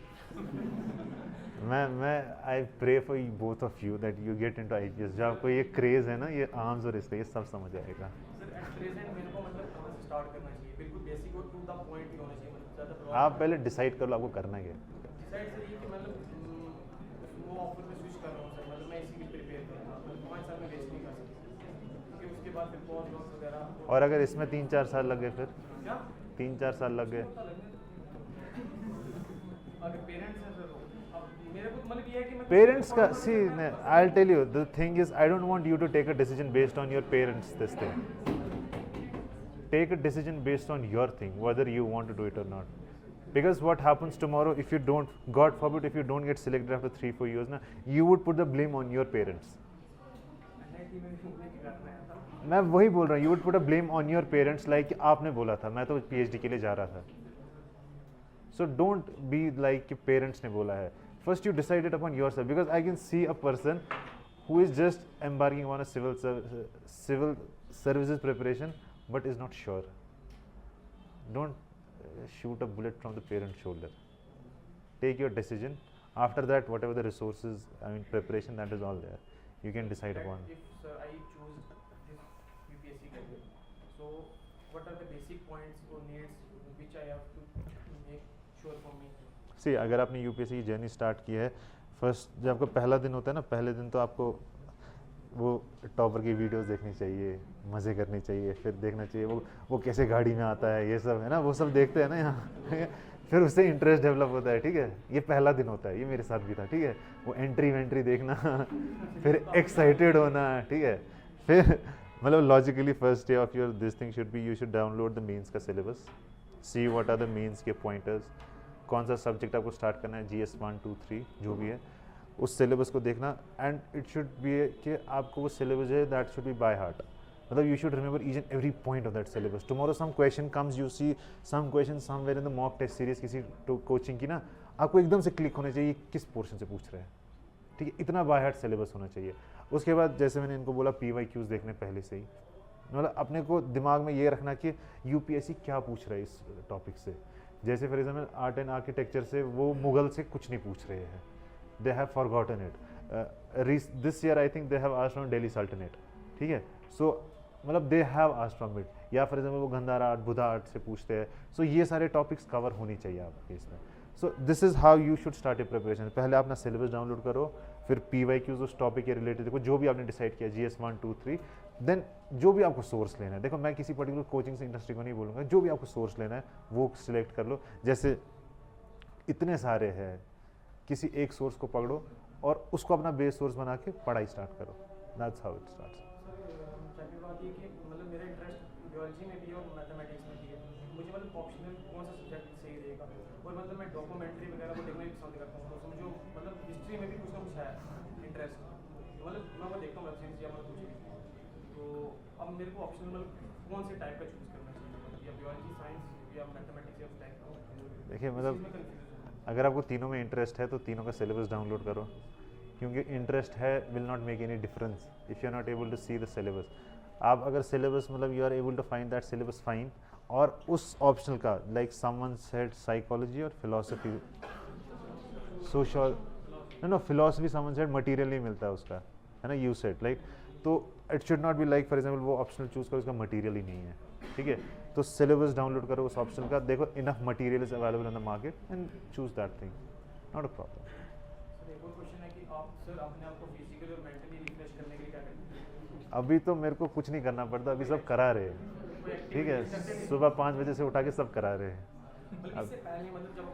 मैं I pray for you, both of you, that you get into IPS. जब आपको ये craze है ना, ये arms और इसका, ये सब समझ आएगा. सर एट प्रेजेंट मेरे को मतलब कहाँ से स्टार्ट करना चाहिए, बिल्कुल बेसिक और टू द पॉइंट ही होना चाहिए, मतलब ज़्यादा broad आप पहले डिसाइड कर लो आपको करना क्या है. डिसाइड सर ये कि मतलब वो ऑफर में स्विच कर रहा हूँ सर, मतलब मैं इसी के प्रिपेयर कर रहा हूँ, मतलब 5 साल में वेस्ट नहीं कर सकता, क्योंकि उसके बाद फिर पोस्ट डॉक वगैरह. और अगर इसमें 3-4 साल लग गए फिर क्या 3-4 साल लग गए. अगर पेरेंट्स हैं सर, अब मेरे को मतलब ये है कि मैं Parents का, see, I'll tell you, the thing is, I don't want you to take a decision based on your parents, this thing. Take a decision based on your thing, whether you want to do it or not. Because what happens tomorrow, if you don't, God forbid, if you don't get selected after 3-4 years, na, you would put the blame on your parents. NIT में भी नहीं करना है था. मैं वही बोल रहा हूँ, you would put a blame on your parents, like आपने बोला था, मैं तो PhD के लिए जा रहा था. So don't be like कि parents ने बोला है. First you decide it upon yourself, because I can see a person who is just embarking on a civil services preparation but is not sure. Don't shoot a bullet from the parent's shoulder. Take your decision. After that, whatever the resources, I mean preparation, that is all there. You can decide That upon. if sir, I choose this UPSC career, so what are the basic points or needs which I have to make sure for me? सी, अगर आपने UPSC की journey start की है, first जब आपका पहला दिन होता है ना, पहले दिन तो आपको वो टॉपर की वीडियोस देखनी चाहिए, मज़े करने चाहिए, फिर देखना चाहिए वो कैसे गाड़ी में आता है, ये सब है ना, वो सब देखते हैं ना यहाँ. फिर उससे इंटरेस्ट डेवलप होता है. ठीक है, ये पहला दिन होता है, ये मेरे साथ भी था. ठीक है, वो एंट्री देखना, फिर एक्साइटेड होना. ठीक है, फिर मतलब logically first day of your this thing should be, you should download the mains का syllabus, see what are the mains के पॉइंटर्स, कौन सा सब्जेक्ट आपको स्टार्ट करना है, GS 1, 2, 3 जो भी है, उस सिलेबस को देखना. एंड इट शुड बी कि आपको वो सिलेबस है that should be by heart. मतलब you should remember each and every point of that syllabus. Tomorrow some question comes, you see some question somewhere in the mock test series किसी coaching की ना, आपको एकदम से click होना चाहिए किस पोर्शन से पूछ रहे हैं. ठीक है, इतना बाय हार्ट सिलेबस होना चाहिए. उसके बाद जैसे मैंने इनको बोला PYQs देखने पहले से ही, मतलब अपने को दिमाग में ये रखना कि UPSC क्या पूछ रहा है इस टॉपिक से. जैसे for example art and architecture से वो मुगल से कुछ नहीं पूछ रहे हैं, they have forgotten it. This year I think they have asked from Delhi सल्तनत. ठीक है, सो मतलब they have asked from it. या फॉर एग्जाम्पल वो गंधारा आर्ट, बुधा आर्ट से पूछते हैं. सो ये सारे टॉपिक्स कवर होनी चाहिए आपके इसमें. So this is how you should start a preparation. पहले अपना सिलेबस डाउनलोड करो, फिर PYQs उस टॉपिक के रिलेटेड देखो, जो भी आपने डिसाइड किया GS 1, 2, 3. देन जो भी आपको सोर्स लेना है, देखो मैं किसी पर्टिकुलर कोचिंग से इंडस्ट्री को नहीं बोलूँगा, जो भी आपको सोर्स लेना है वो सिलेक्ट कर लो. जैसे इतने सारे हैं, किसी एक सोर्स को पकड़ो और उसको अपना बेस सोर्स बना के पढ़ाई स्टार्ट करो. That's how it starts. Second बात ये कि मतलब मेरा इंटरेस्ट बायोलॉजी में भी है और मैथमेटिक्स में भी है. मुझे मतलब ऑप्शनल कौन सा सब्जेक्ट सही रहेगा, और मतलब मैं डॉक्यूमेंट्री वगैरह को देखना भी पसंद करता हूँ, तो समझो मतलब हिस्ट्री में भी कुछ ना कुछ है इंटरेस्ट, मतलब मैं वो देखता हूँ वेब सीरीज या मतलब कुछ. तो अब मेरे को ऑप्शनल मतलब कौन से टाइप का चूज़ करना चाहिए, मतलब या बायोलॉजी, साइंस या मैथमेटिक्स या उस टाइप का. देखिए मतलब अगर आपको तीनों में इंटरेस्ट है तो तीनों का सिलेबस डाउनलोड करो, क्योंकि इंटरेस्ट है will not make any difference if you are not able to see the syllabus. आप अगर सिलेबस मतलब you are able to find that syllabus fine, और उस ऑप्शनल का लाइक समवन सेड साइकोलॉजी और philosophy, social no philosophy someone said material नहीं मिलता है उसका, है ना, यू सेड लाइक. तो it should not be like for example वो ऑप्शनल चूज़ करो, उसका मटेरियल ही नहीं है. ठीक है, तो सिलेबस डाउनलोड करो उस ऑप्शनल का, देखो enough material is available in the market and choose that thing, not a problem. Sir एक और क्वेश्चन है कि आप सर अपने आप को फिजिकली और मेंटली रिफ्रेश करने के लिए क्या करते हैं? अभी तो मेरे को कुछ नहीं करना पड़ता, अभी सब करा रहे हैं, ठीक है, सुबह 5 बजे से उठा के सब करा रहे हैं। मतलब इससे पहले मतलब जब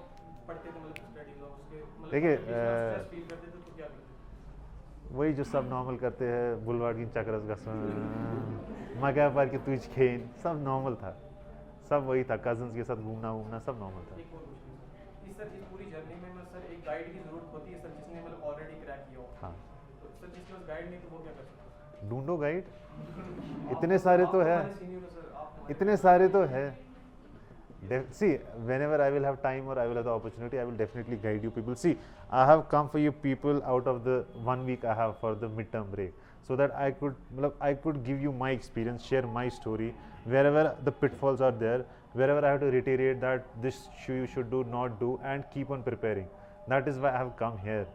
पढ़ते थे मतलब स्टडी में उसके मतलब देखिए, स्ट्रेस फील करते थे तो क्या करते थे? वही जो सब नॉर्मल करते हैं, बुलवाड़ की चक्रस का मगा पार की तुझ खेन, सब नॉर्मल था, सब वही था, कजन्स के साथ घूमना वूमना सब नॉर्मल था। एक और क्वेश्चन इस सर इस पूरी जर्नी में सर एक गाइड की जरूरत होती है सर, जिसने मतलब ऑलरेडी क्रैक किया हो। हाँ, तो सर जिसके पास गाइड नहीं तो वो क्या कर सकता है? ढूंढो गाइड, इतने सारे तो है, सीनियर हो सर, आप इतने सारे तो है। See, whenever I will have time or I will have the opportunity, I will definitely guide you people. See, I have come for you people out of the 1 week I have for the midterm break, so that I could give you my experience, share my story, wherever the pitfalls are there, wherever I have to reiterate that this you should do, not do, and keep on preparing. That is why I have come here.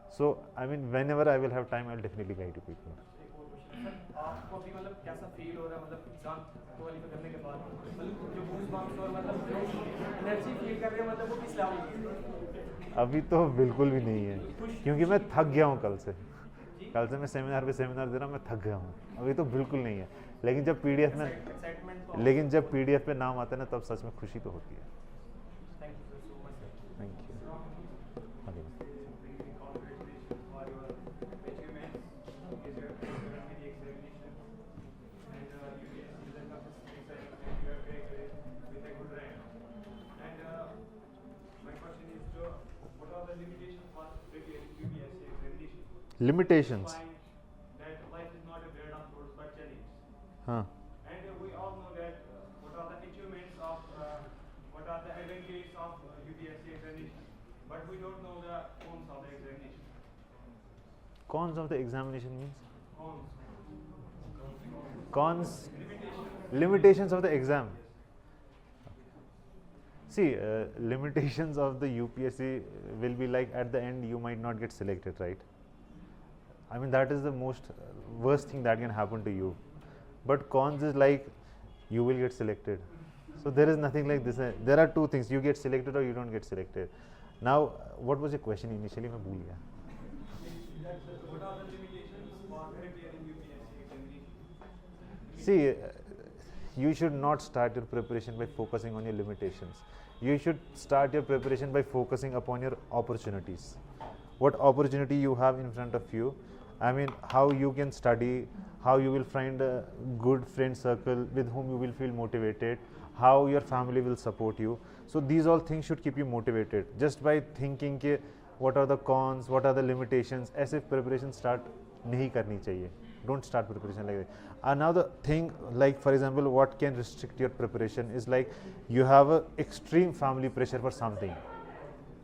So, I mean, whenever I will have time, I will definitely guide you people. एक और question sir, आपको अभी मतलब कैसा feel हो रहा है मतलब एग्जाम क्वालिफाई करने के बाद, मतलब जो गूज़बम्प्स और मतलब जो एनर्जी फील कर रहे हैं मतलब वो किस लेवल की है? अभी तो बिल्कुल भी नहीं है, क्योंकि मैं थक गया हूँ कल से मैं सेमिनार पे सेमिनार दे रहा हूँ, मैं थक गया हूँ, अभी तो बिल्कुल नहीं है। लेकिन जब पीडीएफ में एक्साइटमेंट तो लेकिन जब पीडीएफ पे नाम आता है ना, तब सच में खुशी तो होती है। Thank you sir so much sir. Thank you. Congratulations for your achievements. Is your the examination and UPSC result of this exam and you have cracked it with a good rank. And my question is, what are the limitations for preparing UPSC examination? Limitations, Find that life is not a bed of roses but challenge. हाँ, And we all know that what are the achievements of, what are the advantages of UPSC examination, but we don't know the cons of the examination. cons of the examination means Cons. cons, limitations of the exam. See, limitations of the UPSC will be like at the end you might not get selected, right? I mean, that is the most worst thing that can happen to you. But cons is like you will get selected. So there is nothing like this. There are two things: you get selected or you don't get selected. Now, what was your question initially? मैं भूल गया. What are the limitations for preparing UPSC examination? See, you should not start your preparation by focusing on your limitations. You should start your preparation by focusing upon your opportunities. What opportunity you have in front of you. I mean, how you can study, how you will find a good friend circle with whom you will feel motivated, how your family will support you. So these all things should keep you motivated. Just by thinking कि what are the cons, what are the limitations, ऐसे preparation start नहीं करनी चाहिए. Don't start preparation like that. Another thing, like for example, what can restrict your preparation is like you have a extreme family pressure for something.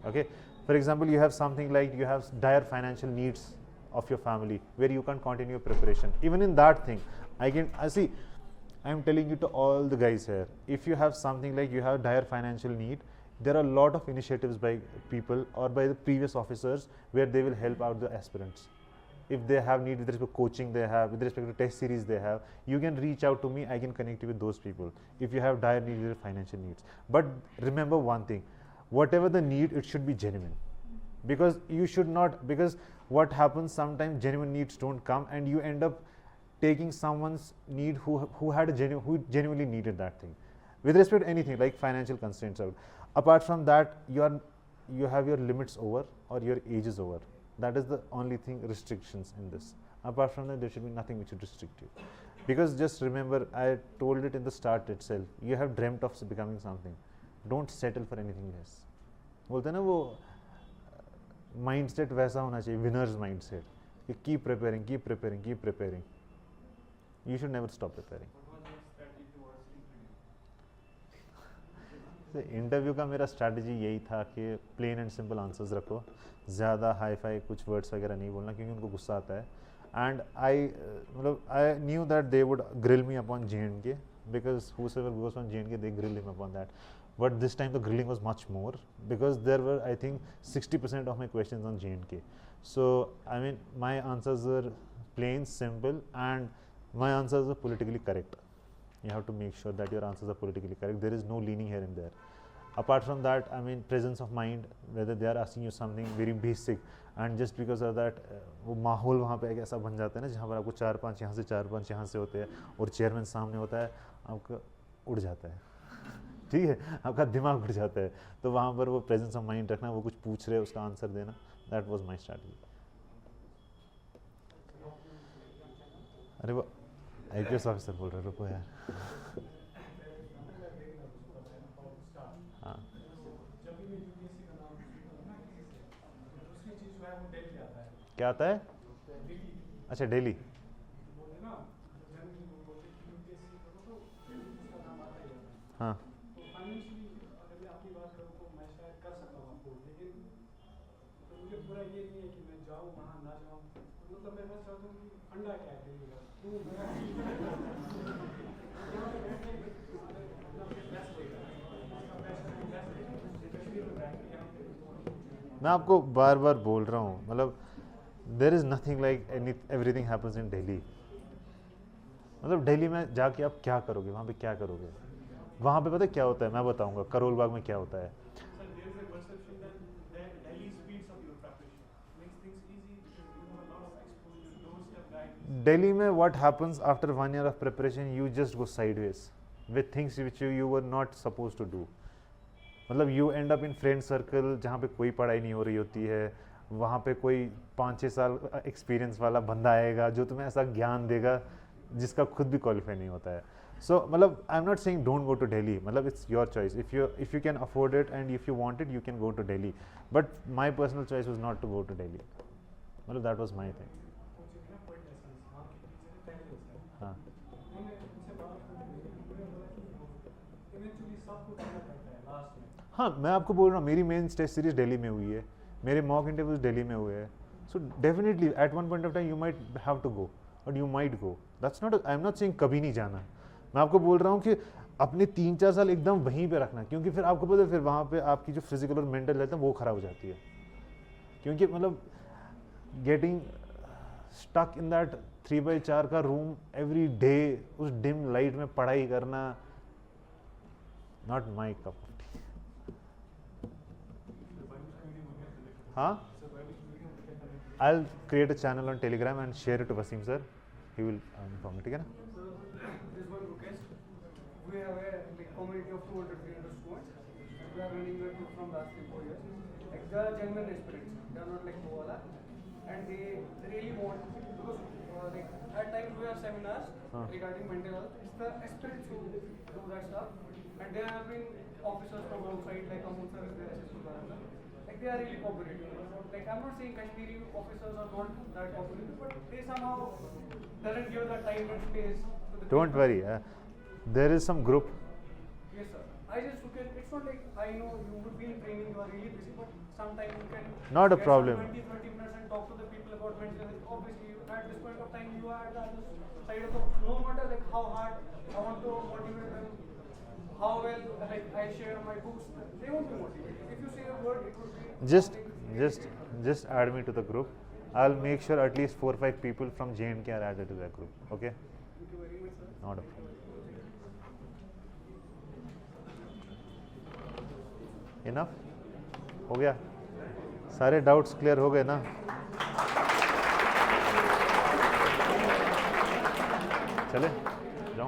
Okay, for example, you have something like you have dire financial needs of your family where you can't continue your preparation. Even in that thing, I am telling you to all the guys here, if you have something like you have dire financial need, there are a lot of initiatives by people or by the previous officers where they will help out the aspirants. If they have need with respect to coaching they have, with respect to test series they have, you can reach out to me, I can connect you with those people if you have dire need with financial needs. But remember one thing, whatever the need, it should be genuine. Because you should not, because what happens sometimes genuine needs don't come and you end up taking someone's need who genuinely needed that thing. With respect to anything like financial constraints out. Apart from that, you have your limits over or your age is over. That is the only thing restrictions in this. Apart from that, there should be nothing which should restrict you. Because just remember, I told it in the start itself, you have dreamt of becoming something. Don't settle for anything less. बोलते हैं ना वो mindset वैसा होना चाहिए, winners mindset. You keep preparing, keep preparing, keep preparing. You should never stop preparing. What was your strategy towards interview? Interview का मेरा strategy यही था कि प्लेन एंड सिंपल आंसर्स रखो, ज़्यादा हाई फाई कुछ वर्ड्स वगैरह नहीं बोलना क्योंकि उनको गुस्सा आता है. And I knew that they would grill me upon JNK because whosoever goes on JNK they grill him upon that. But this time the grilling was much more because there were I think 60% of my questions on JNK. So I mean my answers were plain, simple, and my answers were politically correct. You have to make sure that your answers are politically correct. There is no leaning here and there. Apart from that, I mean, presence of mind, whether they are asking you something very basic, and just because of that, वो माहौल वहाँ पे एक ऐसा बन जाता है ना, जहाँ पर आपको 4-5 यहाँ से 4-5 यहाँ से होते हैं, और चेयरमैन सामने होता है, आपका उड़ जाता है, ठीक है, आपका दिमाग उड़ जाता है. तो वहाँ पर वो प्रेजेंस ऑफ माइंड रखना, वो कुछ पूछ रहे हैं उसका आंसर देना, दैट वाज माय स्ट्रैटेजी. अरे वो IPS ऑफिसर बोल रहे, रुको यार. हाँ, क्या आता है? अच्छा, डेली. हाँ, पूरा ये नहीं है कि मैं जाऊँ वहाँ ना जाऊँ, मतलब मैं बस चाहता हूँ कि अंडा क्या है डेली का, तो मैं आपको बार बार बोल रहा हूँ, मतलब there is nothing like everything happens in Delhi. मतलब दिल्ली में जाके आप क्या करोगे, वहाँ पे क्या करोगे? वहाँ पे पता है क्या होता है, मैं बताऊँगा करोल बाग में क्या होता है. Delhi में what happens after 1 year of preparation, you just go sideways with things which you were not supposed to do. मतलब you end up in friend circle जहाँ पे कोई पढ़ाई नहीं हो रही होती है, वहाँ पे कोई 5-6 साल एक्सपीरियंस वाला बंदा आएगा जो तुम्हें ऐसा ज्ञान देगा जिसका खुद भी क्वालिफाई नहीं होता है. सो मतलब I am not saying don't go to Delhi, मतलब it's your choice. If you can afford it and if you want it, you can go to Delhi, but my personal choice was not to go to Delhi. मतलब that was my thing. हाँ, हाँ, मैं आपको बोल रहा हूँ, मेरी मेन टेस्ट सीरीज दिल्ली में हुई है, मेरे मॉक इंटरव्यूज दिल्ली में हुए हैं. So definitely at one point of time you might have to go और you might go. That's not, I am not saying कभी नहीं जाना. मैं आपको बोल रहा हूँ कि अपने 3-4 साल एकदम वहीं पे रखना, क्योंकि फिर आपको पता है फिर वहाँ पे आपकी जो फिजिकल और मेंटल हेल्थ है वो ख़राब हो जाती है. क्योंकि मतलब getting stuck in that 3x4 का रूम एवरी डे, उस डिम लाइट में पढ़ाई करना, not my cup of T. हाँ, I'll create a channel on Telegram and share it to Wasim sir. He will inform me, ठीक है ना? this one request. We have a like community of 200-300 students. We are running a group from last 3-4 years. Like they are genuine aspirants. They are not like Koala, and they really want, because like at times we have seminars regarding mental health. It's the aspirants who do that stuff, and there have been officers from outside like Amul sir is there, Assistant Director. Like they are really cooperative. Like I'm not saying Kashmiri officers are not that cooperative, but they somehow doesn't give the time and space to the Don't people. worry, there is some group. Yes sir. I just look at, it's not like I know you would be in training, you are really busy, but sometimes you can Not a get problem. some 20-30 minutes and talk to the people about mental health. Obviously at this point of time you are at the other side of the, no matter like how hard I want to motivate them, how well like I share my books, they won't be motivated. If you say a word, it would be Just add me to the group. I'll make sure at least 4 or 5 people from J&K are added to that group. Okay? Thank you very much sir. Not a problem. Enough? हो गया? सारे doubts clear हो गए ना? चले?